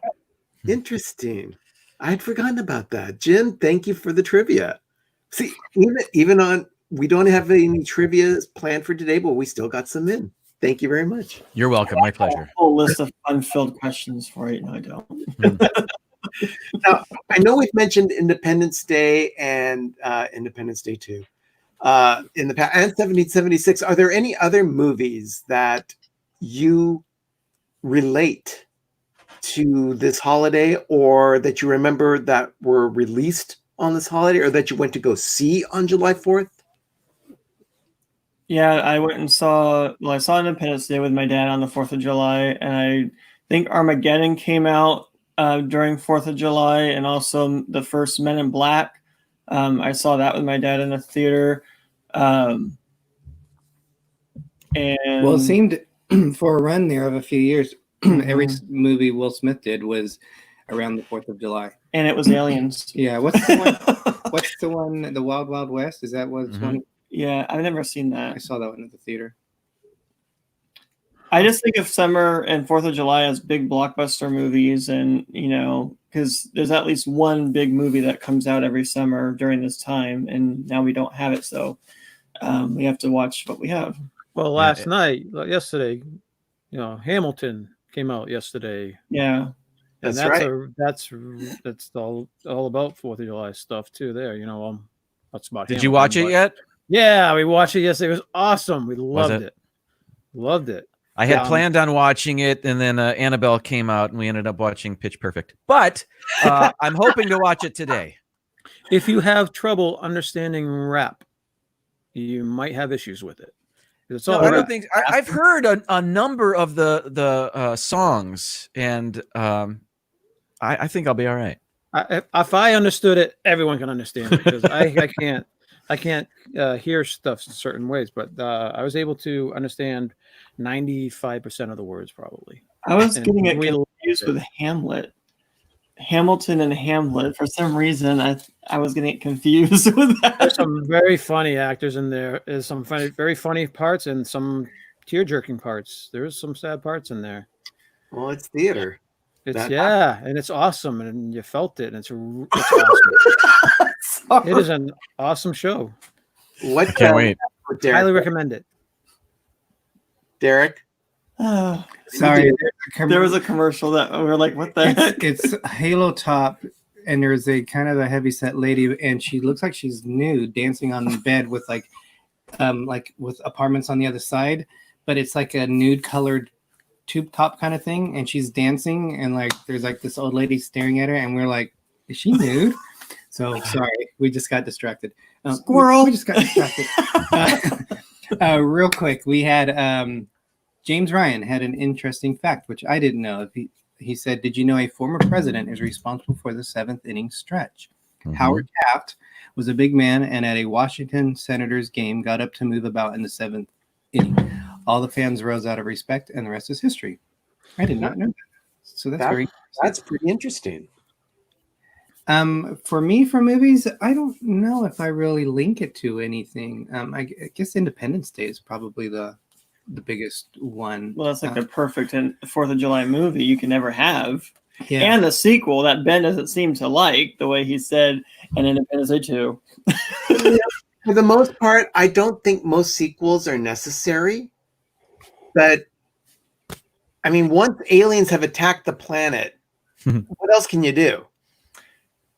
Interesting. I had forgotten about that. Jim, thank you for the trivia. See, even on we don't have any trivia planned for today, but we still got some in. Thank you very much. You're welcome. My pleasure. A whole list of fun-filled questions for you. No, I don't. Now, I know we've mentioned Independence Day and Independence Day 2 in the past, and 1776. Are there any other movies that you relate to this holiday, or that you remember that were released on this holiday, or that you went to go see on July 4th? Yeah, I went and saw Independence Day with my dad on the 4th of July, and I think Armageddon came out during 4th of July, and also the first Men in Black. I saw that with my dad in the theater. And Well, it seemed for a run there of a few years, every movie Will Smith did was around the 4th of July. And it was Aliens. Yeah, what's the one? What's the one? The Wild Wild West? Is that what's one? Yeah, I've never seen I that. saw that one at the theater. I just think of summer and 4th of July as big blockbuster movies, and because there's at least one big movie that comes out every summer during this time, and now we don't have it, so we have to watch what we have. Well, yesterday, Hamilton came out yesterday. Yeah. And That's right. That's all about 4th of July stuff too. There, that's about. Did you watch it yet? Yeah, we watched it yesterday. It was awesome. We loved it. Loved it. I had planned on watching it, and then Annabelle came out, and we ended up watching Pitch Perfect. But I'm hoping to watch it today. If you have trouble understanding rap, you might have issues with it. It's all I rap. don't think I've heard a number of the songs, and I think I'll be all right. If I understood it, everyone can understand it, because I can't hear stuff certain ways, but I was able to understand 95% of the words probably. I was And getting it we loved confused it. with Hamilton and Hamlet. For some reason, I was getting it confused with There's that. some very funny actors in there. There's some very funny parts and some tear-jerking parts. There's some sad parts in there. Well, it's theater. It's That- and it's awesome, and you felt it, and it's awesome. It is an awesome show. What Can't wait. Highly recommend it. Derek? Sorry, There was a commercial that we were like, what the heck? it's Halo Top and there's a kind of a heavy set lady, and she looks like she's nude, dancing on the bed with like with apartments on the other side, but it's like a nude colored tube top kind of thing, and she's dancing, and like there's like this old lady staring at her, and we're like, is she nude? So sorry, we just got distracted. Squirrel. We just got distracted. Real quick, we had James Ryan had an interesting fact, which I didn't know. He said, "Did you know a former president is responsible for the seventh inning stretch?" Mhm. Howard Taft was a big man, and at a Washington Senators game, got up to move about in the seventh inning. All the fans rose out of respect, and the rest is history. I did not know that. So That's pretty interesting. For me, for movies, I don't know if I really link it to anything. I guess Independence Day is probably the biggest one. Well, that's like the perfect 4th of July movie you can ever have. Yeah. And the sequel that Ben doesn't seem to like, the way he said, and Independence Day 2. For the most part, I don't think most sequels are necessary. But I mean, once aliens have attacked the planet, what else can you do?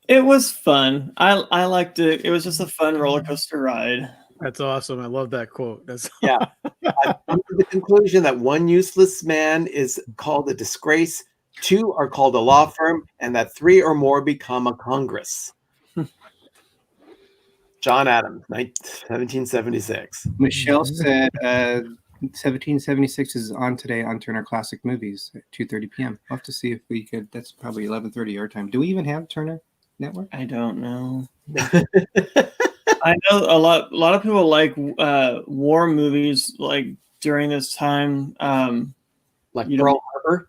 It was fun. I liked it. It was just a fun roller coaster ride. That's awesome. I love that quote. That's Yeah. I've come to the conclusion that one useless man is called a disgrace, 2 are called a law firm, and that 3 or more become a Congress. John Adams, 1776. Michelle said 1776 is on today on Turner Classic Movies at 2:30 p.m. I'll have to see if we could. That's probably 11:30 our time. Do we even have Turner Network? I don't know. I know a lot of people like war movies like during this time. Like You know- Pearl Harbor.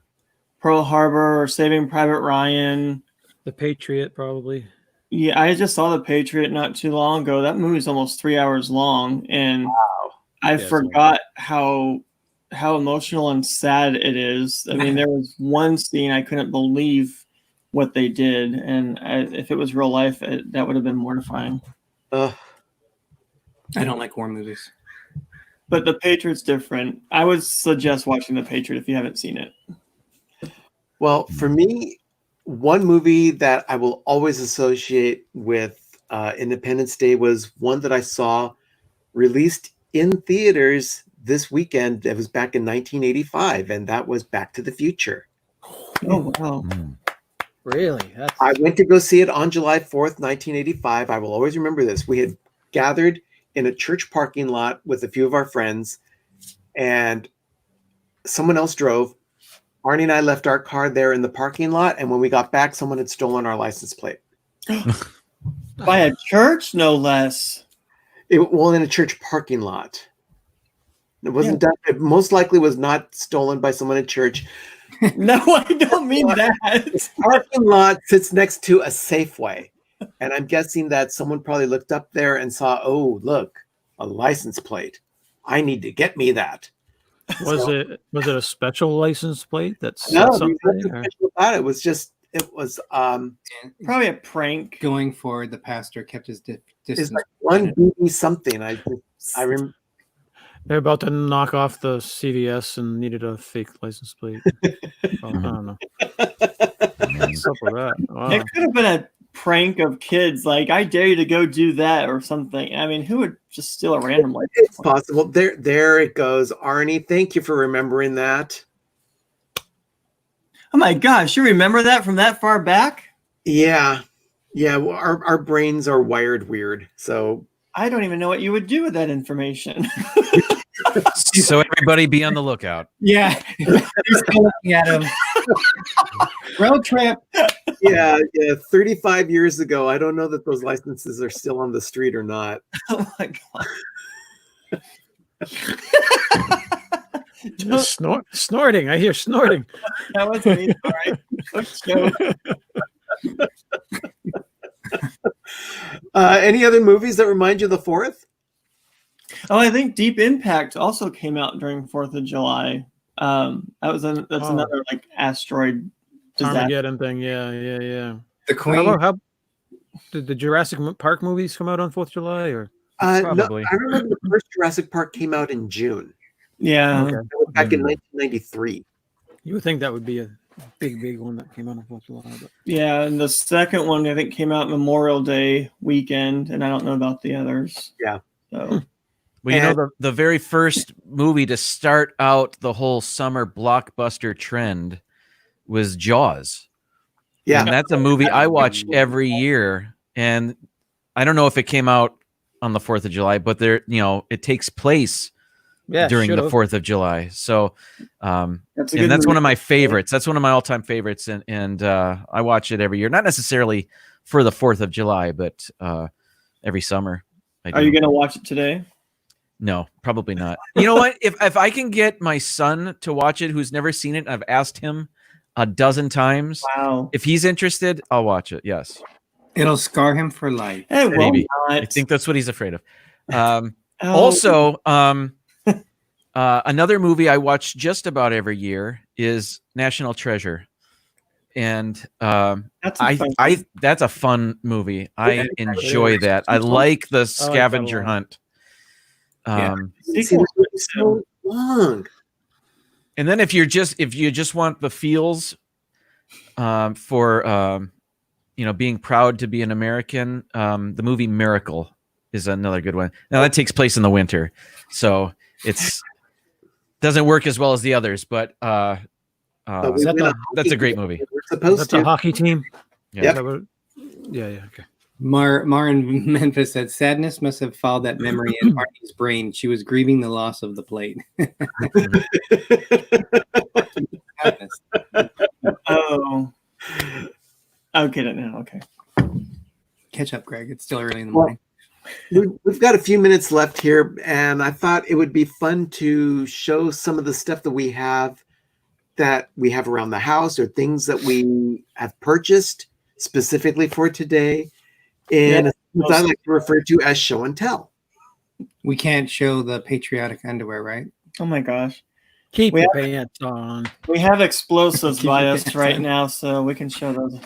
Pearl Harbor or Saving Private Ryan. The Patriot, probably. Yeah, I just saw The Patriot not too long ago. That movie's almost 3 hours long, and I Yeah, it's forgot how emotional and sad it is. I mean, there was one scene I couldn't believe what they did, and if it was real life, that would have been mortifying. Ugh. I don't like war movies. But The Patriot's different. I would suggest watching The Patriot if you haven't seen it. Well, for me, one movie that I will always associate with Independence Day was one that I saw released in theaters this weekend. It was back in 1985, and that was Back to the Future. Oh, wow. Really? That's I went to go see it on July 4th, 1985. I will always remember this. We had gathered in a church parking lot with a few of our friends, and someone else drove. Arnie and I left our car there in the parking lot, and when we got back, someone had stolen our license plate. By a church, no less. Well, in a church parking lot. It wasn't done. It most likely was not stolen by someone at church. No, I don't mean that. The parking lot sits next to a Safeway, and I'm guessing that someone probably looked up there and saw, oh, look, a license plate. I need to get me that. was it a special license plate that's No, something? nothing or- special about it. It was Probably a prank. Going forward, the pastor kept his it's distance. like one BB something. I remember. They're about to knock off the CVS and needed a fake license plate. I don't know. What's up with that? Wow. It could have been a prank of kids, like I dare you to go do that or something. I mean, who would just steal a random license It's plate? possible. There it goes, Arnie. Thank you for remembering that. Oh my gosh, you remember that from that far back? Yeah. Well, our brains are wired weird. So I don't even know what you would do with that information. So everybody be on the lookout. Yeah, you're still looking at him. Road trip. yeah. 35 years ago, I don't know that those licenses are still on the street or not. Oh my god. Snorting. I hear snorting. That was me. Sorry. Quick joke. Any other movies that remind you of the 4th? Oh, I think Deep Impact also came out during 4th of July. That's another like asteroid disaster. Armageddon thing. Yeah. The How Queen. about how did the Jurassic Park movies come out on 4th of July or? No, Probably. I remember the first Jurassic Park came out in June. Yeah. Okay. That was back in 1993. You would think that would be a big one that came out of 4th of July. But Yeah, and the second one I think came out Memorial Day weekend, and I don't know about the others. Yeah. So Well, you And- know, the very first movie to start out the whole summer blockbuster trend was Jaws. Yeah. And that's a movie I watch every year. And I don't know if it came out on the 4th of July, but it takes place yeah, during the should've. 4th of July. So, that's a and that's one movie. of my favorites. That's one of my all-time favorites. And I watch it every year, not necessarily for the 4th of July, but every summer. Are you gonna watch it today? No, probably not. You know what? If I can get my son to watch it, who's never seen it, I've asked him a dozen times. Wow. If he's interested, I'll watch it. Yes, It'll scar him for life. Hey, well, maybe. not. I think that's what he's afraid of. Oh, Also, another movie I watch just about every year is National Treasure, and that's a fun that's a fun movie. I enjoy that. I like the scavenger lot. hunt. Yeah. sequel. So long. And then if you just want the feels for being proud to be an American, the movie Miracle is another good one. Now that takes place in the winter, so it's doesn't work as well as the others, but But we Is that win the- a that's a hockey great game. movie. We're supposed That's a to. hockey team. Yeah. Yep. Is that what yeah, okay. Mar in Memphis said, sadness must have fouled that memory in Marty's brain. She was grieving the loss of the plate. Sadness. Oh, I'll get it now. Okay. Catch up, Greg. It's still early in the Well, morning. We've got a few minutes left here, and I thought it would be fun to show some of the stuff that we have around the house, or things that we have purchased specifically for today, and what I like to refer to as show and tell. We can't show the patriotic underwear, right? Oh my gosh, Keep We your pants on. we have explosives Keep by your us pants right on. now, so we can show those.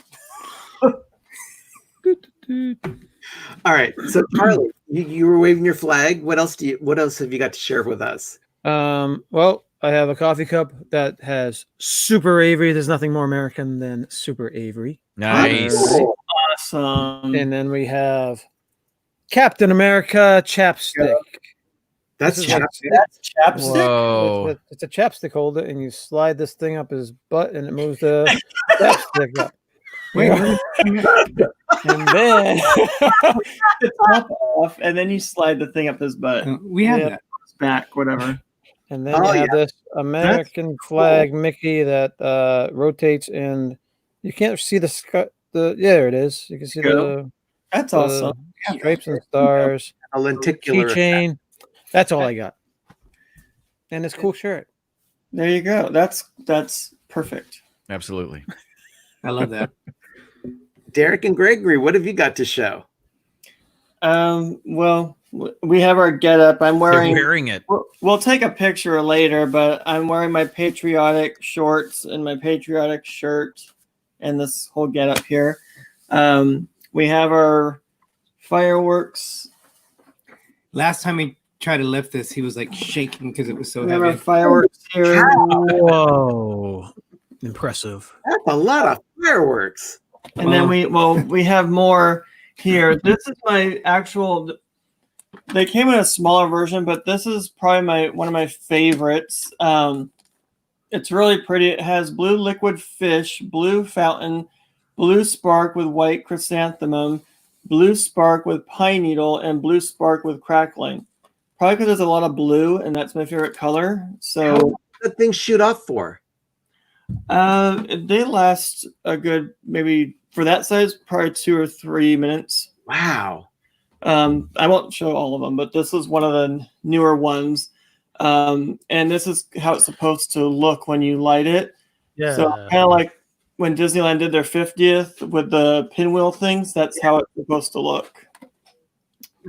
All right, so Charlie, you were waving your flag. What else have you got to share with us? Well, I have a coffee cup that has Super Avery. There's nothing more American than Super Avery. Nice. Oh, Awesome. And then we have Captain America chapstick. that's This is like- chapstick. That's chapstick. Whoa. It's a chapstick holder, and you slide this thing up his butt, and it moves the chapstick up. Wait, And then The top off, and then you slide the thing up his butt, we have Yeah. that. back, whatever. And then Oh, you have yeah. this American flag Mickey that rotates, and you can't see there it is. You can see the That's awesome. stripes and stars, A lenticular. keychain. That's all I got. And this cool shirt. There you go. That's perfect. Absolutely. I love that. Derek and Gregory, what have you got to show? Well, we have our getup. I'm They're wearing. wearing it. We'll take a picture later, but I'm wearing my patriotic shorts and my patriotic shirt, and this whole getup here. We have our fireworks. Last time he tried to lift this, he was like shaking because it was so We have our heavy. fireworks here. Whoa. Impressive. That's a lot of fireworks. And then we have more here. This is my actual. They came in a smaller version, but this is probably one of my favorites. It's really pretty. It has blue liquid fish, blue fountain, blue spark with white chrysanthemum, blue spark with pine needle, and blue spark with crackling. Probably because there's a lot of blue, and that's my favorite color. So How that thing shoot off for? they last a good, maybe for that size, probably 2 or 3 minutes. Wow. I won't show all of them, but this is one of the newer ones. And this is how it's supposed to look when you light it. Yeah. So kind of like when Disneyland did their 50th with the pinwheel things, that's how it's supposed to look.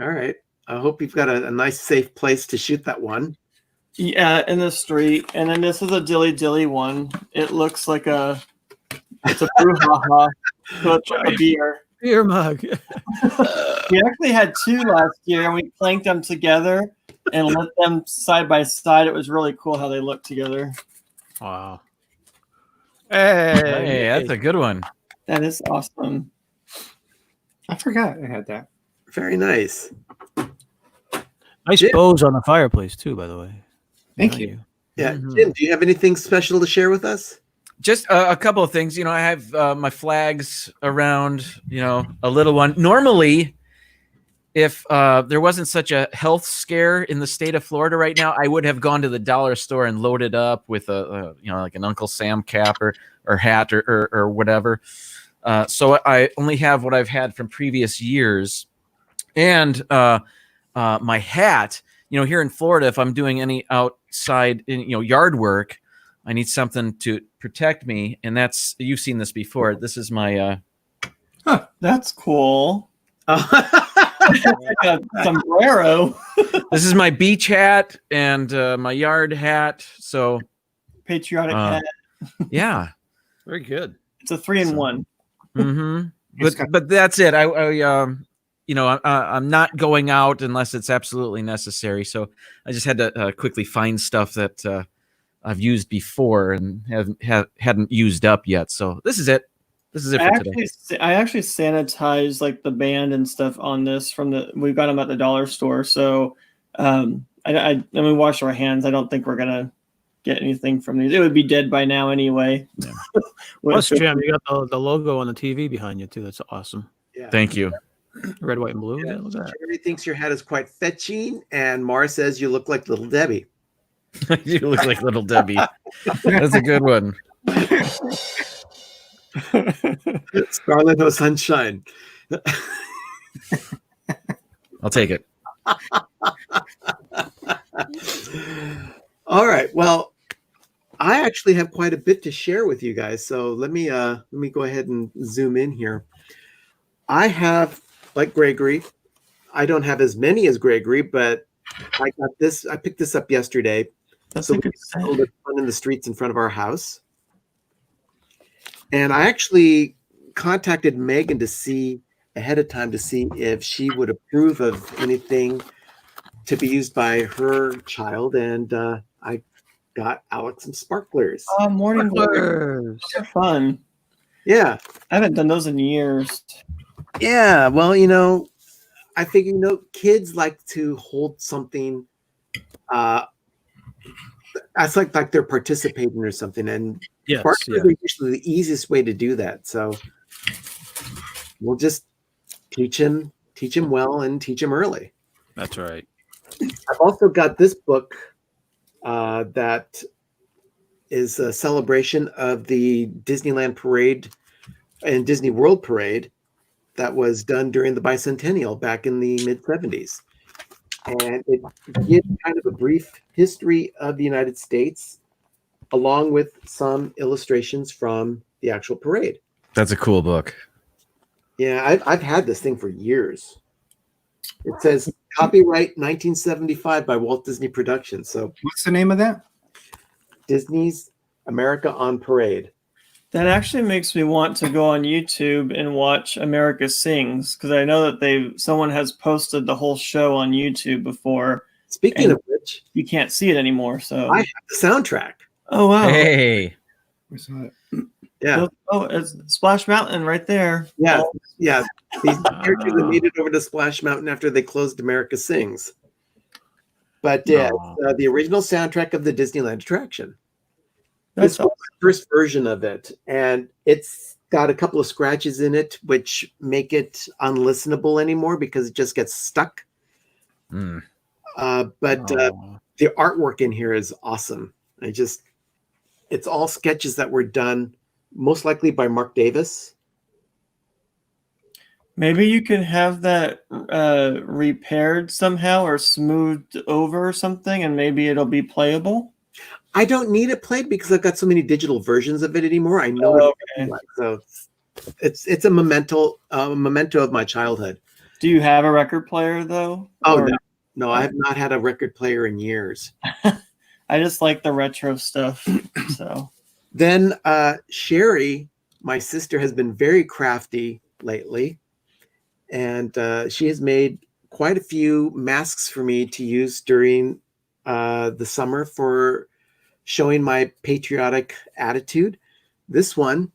All right. I hope you've got a nice, safe place to shoot that one. Yeah, in the street. And then this is a Dilly Dilly one. It looks like it's a brouhaha. So it's like a beer. Beer mug. We actually had 2 last year, and we planked them together and lit them side by side. It was really cool how they looked together. Wow. Hey, that's a good one. That is awesome. I forgot I had that. Very nice. nice Yeah. bows on the fireplace too, by the way. Thank Behind you. Yeah, Mhm. Jim, do you have anything special to share with us? Just a couple of things. I have my flags around. A little one. Normally, if there wasn't such a health scare in the state of Florida right now, I would have gone to the dollar store and loaded up with like an Uncle Sam cap or hat or whatever. So I only have what I've had from previous years, and my hat. Here in Florida, if I'm doing any outside, yard work, I need something to protect me, and you've seen this before. This is my. That's cool. Oh, Like a sombrero. This is my beach hat and my yard hat. So Patriotic hat. yeah. Very good. It's a 3-in-1. Mm-hmm. It's got- But that's it. I'm not going out unless it's absolutely necessary. So I just had to quickly find stuff that I've used before and hadn't used up yet. So this is it. This is it for today. I actually sanitized like the band and stuff on this we got them at the dollar store. So and we wash our hands. I don't think we're gonna get anything from these. It would be dead by now anyway. Yeah. Plus, Jim, you got the logo on the TV behind you too. That's awesome. yeah. Thank you. Red, white, and blue. Yeah. Yeah, look at that. Sherry thinks your hat is quite fetching, and Mara says you look like Little Debbie. You look like Little Debbie. That's a good one. Scarlet No Sunshine. I'll take it. All right. Well, I actually have quite a bit to share with you guys. So let me go ahead and zoom in here. I have, like Gregory, I don't have as many as Gregory, but I got this. I picked this up yesterday. That's So a we good sold it in the streets in front of our house. And I actually contacted Megan to see ahead of time to see if she would approve of anything to be used by her child. And I got Alex some sparklers. morning glory. Sparklers. Those are fun. Yeah. I haven't done those in years. Yeah. Well, I figure, kids like to hold something that's like they're participating or something. And Yes. sparklers Yeah. are usually the easiest way to do that. So we'll just teach him well and teach him early. That's right. I've also got this book that is a celebration of the Disneyland parade and Disney World parade that was done during the bicentennial back in the mid-70s. And it gives kind of a brief history of the United States along with some illustrations from the actual parade. That's a cool book. Yeah, I've had this thing for years. It says copyright 1975 by Walt Disney Productions. So What's the name of that? Disney's America on Parade. That actually makes me want to go on YouTube and watch America Sings because I know that someone has posted the whole show on YouTube before. Speaking And- of which, You can't see it anymore. So I have the soundtrack. oh wow. Hey. We saw it. Yeah, Oh, it's Splash Mountain right there. yeah, yeah. These characters that made it over to Splash Mountain after they closed America Sings. But yeah, No. it's, the original soundtrack of the Disneyland attraction. That's This was the first version of it, and it's got a couple of scratches in it, which make it unlistenable anymore because it just gets stuck. Mm. But Oh. the artwork in here is awesome. It's all sketches that were done most likely by Mark Davis. Maybe you can have that repaired somehow or smoothed over or something, and maybe it'll be playable. I don't need it played because I've got so many digital versions of it anymore. I know Oh, it. okay. So it's a memento of my childhood. Do you have a record player though? Oh Or- no, I have not had a record player in years. I just like the retro stuff. So Then Sherry, my sister, has been very crafty lately, and she has made quite a few masks for me to use during the summer for showing my patriotic attitude. this one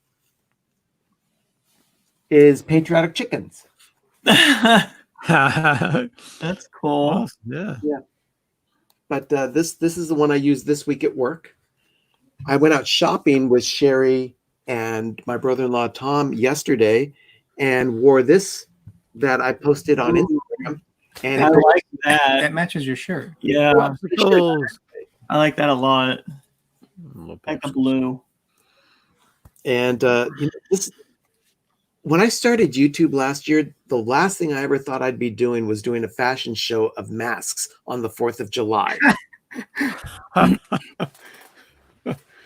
is patriotic chickens. That's That's cool. Yeah. But this is the one I used this week at work. I went out shopping with Sherry and my brother-in-law Tom yesterday, and wore this that I posted on Instagram. And I it like that. That matches your shirt. Yeah, Popsicles. I like that a lot. Little I like the popsicles. blue. And this, when I started YouTube last year, the last thing I ever thought I'd be doing was doing a fashion show of masks on the 4th of July.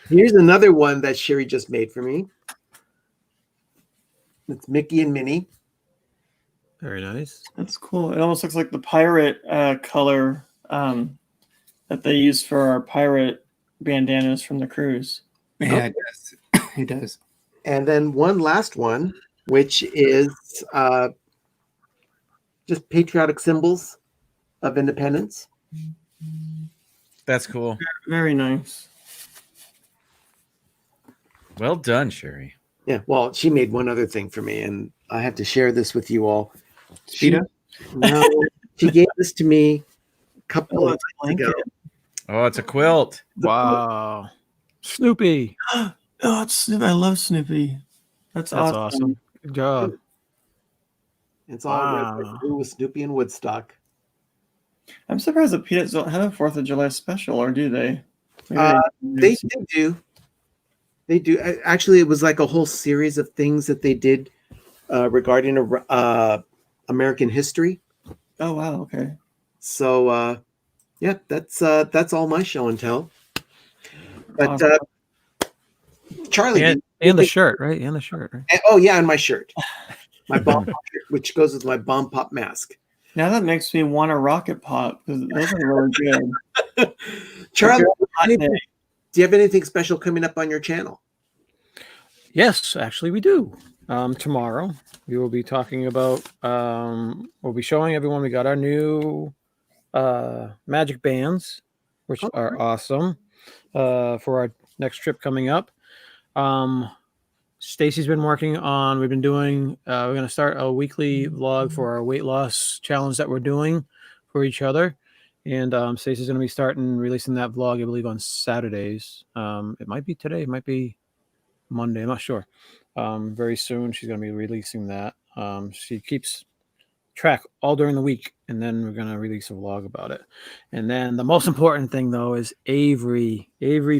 Here's another one that Sherry just made for me. It's Mickey and Minnie. Very nice. That's cool. It almost looks like the pirate color that they use for our pirate bandanas from the cruise. Yeah, it does. It does. And then one last one, which is just patriotic symbols of independence. That's cool. Very nice. Well done, Sherry. Yeah, well, she made one other thing for me, and I have to share this with you all. Speedo? No, she gave this to me a couple of Oh, days ago. Oh, it's a quilt. Wow. Snoopy. Oh, it's Snoopy. I love Snoopy. That's That's awesome. awesome. Good job. It's all red, Wow. like blue with Snoopy and Woodstock. I'm surprised the Peanuts don't have a 4th of July special, or do they? Maybe They do. They do. Actually, it was like a whole series of things that they did regarding American history. Oh, wow. Okay. So, yeah, that's all my show and tell. But Awesome. Charlie, And the shirt, right? And the shirt, right? oh yeah, and my shirt, my bomb pop shirt, which goes with my bomb pop mask. Now that makes me want a rocket pop because those are really good. Charlie, Hot day. do you have anything special coming up on your channel? Yes, actually, we do. Tomorrow, we will be talking about, we'll be showing everyone we got our new magic bands, which are awesome for our next trip coming up. Stacy's been working on, we've been doing, we're going to start a weekly vlog for our weight loss challenge that we're doing for each other. And Stacy's going to be starting releasing that vlog, I believe, on Saturdays. It might be today, it might be Monday, I'm not sure. Very soon she's going to be releasing that. She keeps track all during the week, and then we're going to release a vlog about it. And then the most important thing, though, is Avery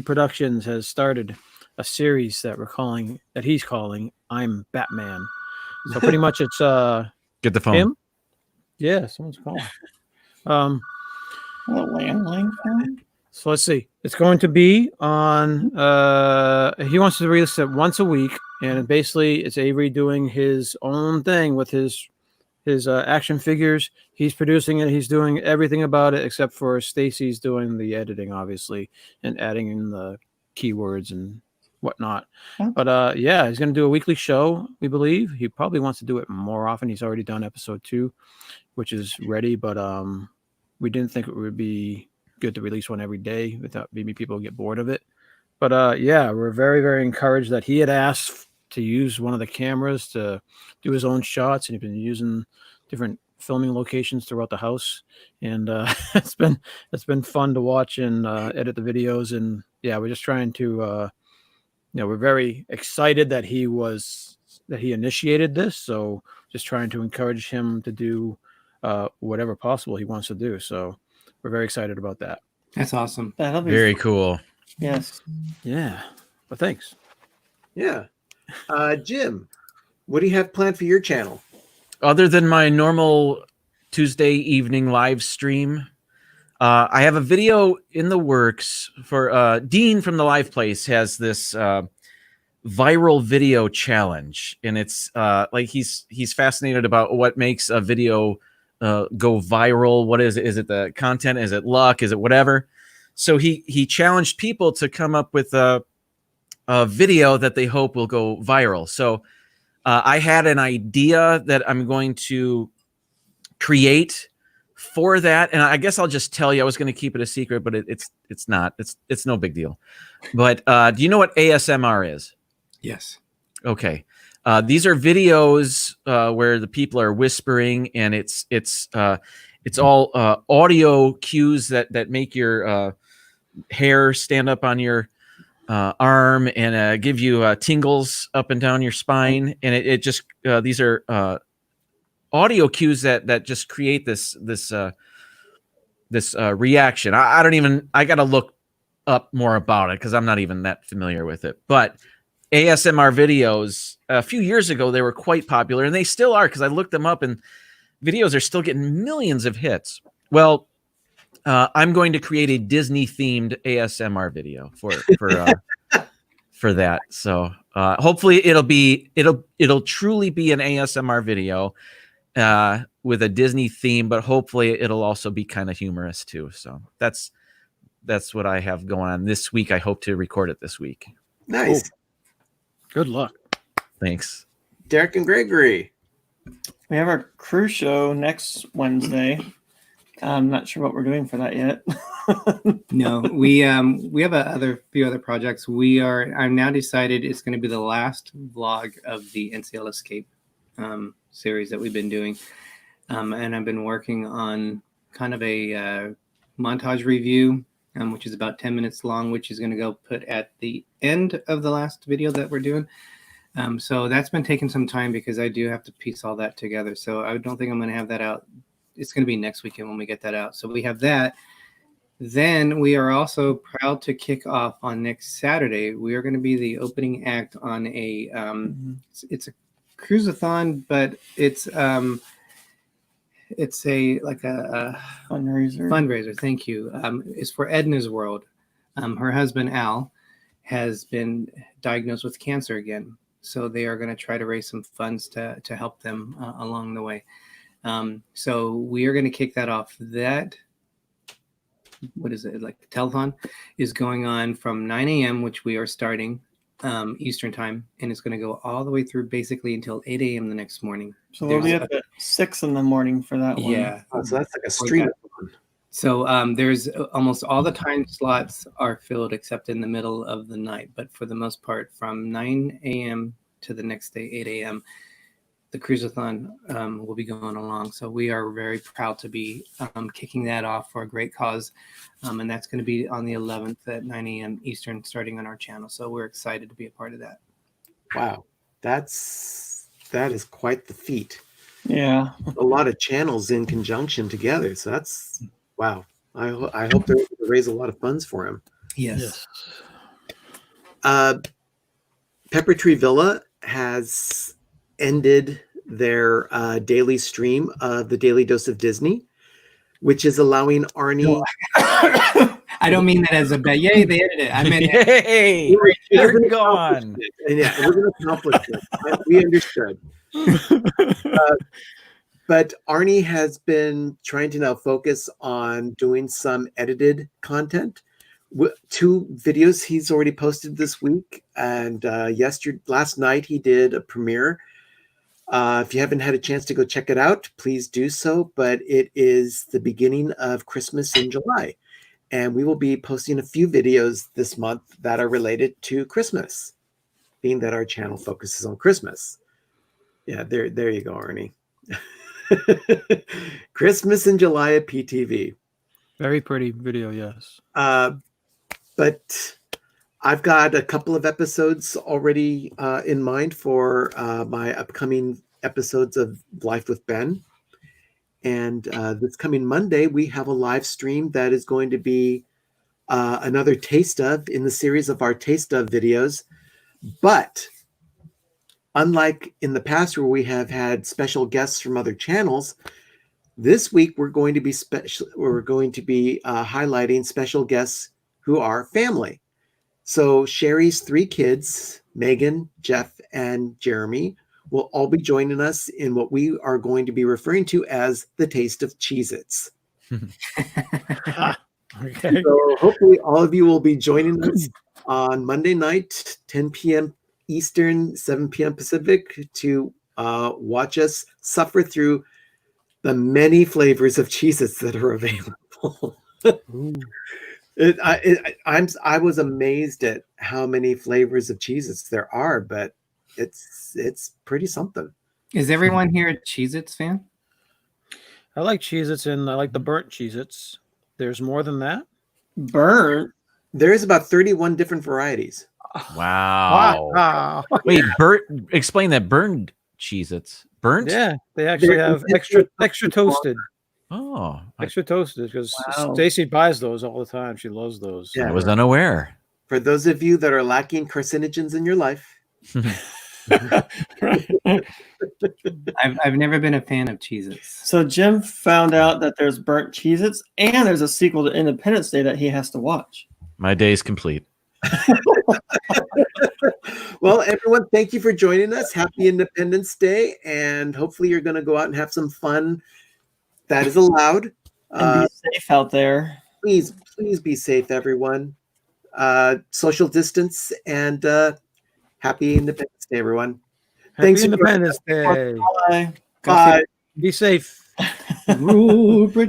Productions has started a series that he's calling I'm Batman. So pretty much it's Get the phone. him. Yeah, someone's calling. A landline phone? So let's see. It's going to be on. He wants to release it once a week, and basically, it's Avery doing his own thing with his action figures. He's producing it. He's doing everything about it except for Stacy's doing the editing, obviously, and adding in the keywords and whatnot. Okay. But yeah, he's going to do a weekly show. We believe he probably wants to do it more often. He's already done episode 2, which is ready, but we didn't think it would be good to release one every day without maybe people get bored of it. But yeah, we're very, very encouraged that he had asked to use one of the cameras to do his own shots, and he's been using different filming locations throughout the house. And it's been fun to watch and edit the videos. And yeah, we're just trying to we're very excited that he initiated this. So just trying to encourage him to do whatever possible he wants to do. So we're very excited about that. That's awesome. That'll be Very cool. Yes. Yeah. But thanks. Yeah. Jim, what do you have planned for your channel? Other than my normal Tuesday evening live stream, I have a video in the works for Dean from the Live Place has this viral video challenge, and it's like he's fascinated about what makes a video go viral. What is it? Is it the content? Is it luck? Is it whatever? So he challenged people to come up with a video that they hope will go viral. So I had an idea that I'm going to create for that, and I guess I'll just tell you. I was going to keep it a secret, but it's not. It's no big deal. But do you know what ASMR is? Yes. Okay. These are videos where the people are whispering, and it's all audio cues that make your hair stand up on your arm and give you tingles up and down your spine. And it just these are audio cues that just create this reaction. I don't even. I got to look up more about it because I'm not even that familiar with it. But ASMR videos a few years ago, they were quite popular, and they still are because I looked them up, and videos are still getting millions of hits. Well, I'm going to create a Disney themed ASMR video for that. So hopefully it'll truly be an ASMR video with a Disney theme, but hopefully it'll also be kind of humorous too. So that's what I have going on this week. I hope to record it this week. Nice. Cool. Good luck. Thanks. Derek and Gregory. We have our cruise show next Wednesday. I'm not sure what we're doing for that yet. No, we have a few other projects. I've now decided it's going to be the last vlog of the NCL Escape series that we've been doing, and I've been working on kind of a montage review, which is about 10 minutes long, which is going to go put at the end of the last video that we're doing. So that's been taking some time because I do have to piece all that together. So I don't think I'm going to have that out. It's going to be next weekend when we get that out. So we have that. Then we are also proud to kick off on next Saturday. We are going to be the opening act on a it's a cruiseathon, but it's a fundraiser. Thank you. It's for Edna's World. Her husband Al has been diagnosed with cancer again, so they are going to try to raise some funds to help them along the way. So we are going to kick that off. That, what is it, like the telethon is going on from 9 a.m., which we are starting Eastern time, and it's going to go all the way through basically until 8 a.m. the next morning. So we'll be up at 6 in the morning for that one. Yeah. Oh, so that's like a stream. So there's almost all the time slots are filled except in the middle of the night. But for the most part, from 9 a.m. to the next day, 8 a.m., the cruiseathon will be going along. So we are very proud to be kicking that off for a great cause. And that's going to be on the 11th at 9 a.m. Eastern, starting on our channel. So we're excited to be a part of that. Wow. That is quite the feat. Yeah. A lot of channels in conjunction together. So that's, wow. I hope they're able to raise a lot of funds for him. Yes. Pepper Tree Villa has ended their daily stream of the Daily Dose of Disney, which is allowing Arnie. I don't mean that as a bad. Yay, they edited it. I meant Hey, We're go on. And yeah, we're going to accomplish it. We understood. But Arnie has been trying to now focus on doing some edited content. 2 videos he's already posted this week, and last night he did a premiere. If you haven't had a chance to go check it out, please do so. But it is the beginning of Christmas in July, and we will be posting a few videos this month that are related to Christmas, being that our channel focuses on Christmas. Yeah, there you go, Arnie. Christmas in July at PTV. Very pretty video, yes. But I've got a couple of episodes already in mind for my upcoming episodes of Life with Ben. And this coming Monday, we have a live stream that is going to be another taste of in the series of our taste of videos. But unlike in the past where we have had special guests from other channels, this week we're going to be highlighting special guests who are family. So Sherry's 3 kids, Megan, Jeff, and Jeremy, will all be joining us in what we are going to be referring to as the Taste of Cheez-Its. Okay. So hopefully all of you will be joining us on Monday night, 10 p.m. Eastern, 7 p.m. Pacific, to watch us suffer through the many flavors of Cheez-Its that are available. I was amazed at how many flavors of Cheez-Its there are, but it's pretty something. Is everyone here a Cheez-Its fan? I like Cheez-Its and I like the burnt Cheez-Its. There's more than that. Burnt. There is about 31 different varieties. Wow. Wow. Wait, explain that. Burned Cheez-Its. Burnt? Yeah, they actually have extra toasted. Oh, Extra toasted because Wow. Stacy buys those all the time. She loves those. Yeah. I was unaware. For those of you that are lacking carcinogens in your life, I've never been a fan of Cheez-Its. So Jim found out that there's burnt Cheez-Its and there's a sequel to Independence Day that he has to watch. My day's complete. well, everyone, thank you for joining us. Happy Independence Day, and hopefully you're going to go out and have some fun. That is allowed. And be safe out there. Please be safe, everyone. Social distance, and happy Independence Day, everyone. Happy Thanks for- Independence Day. Bye. Bye. Be safe. Rupert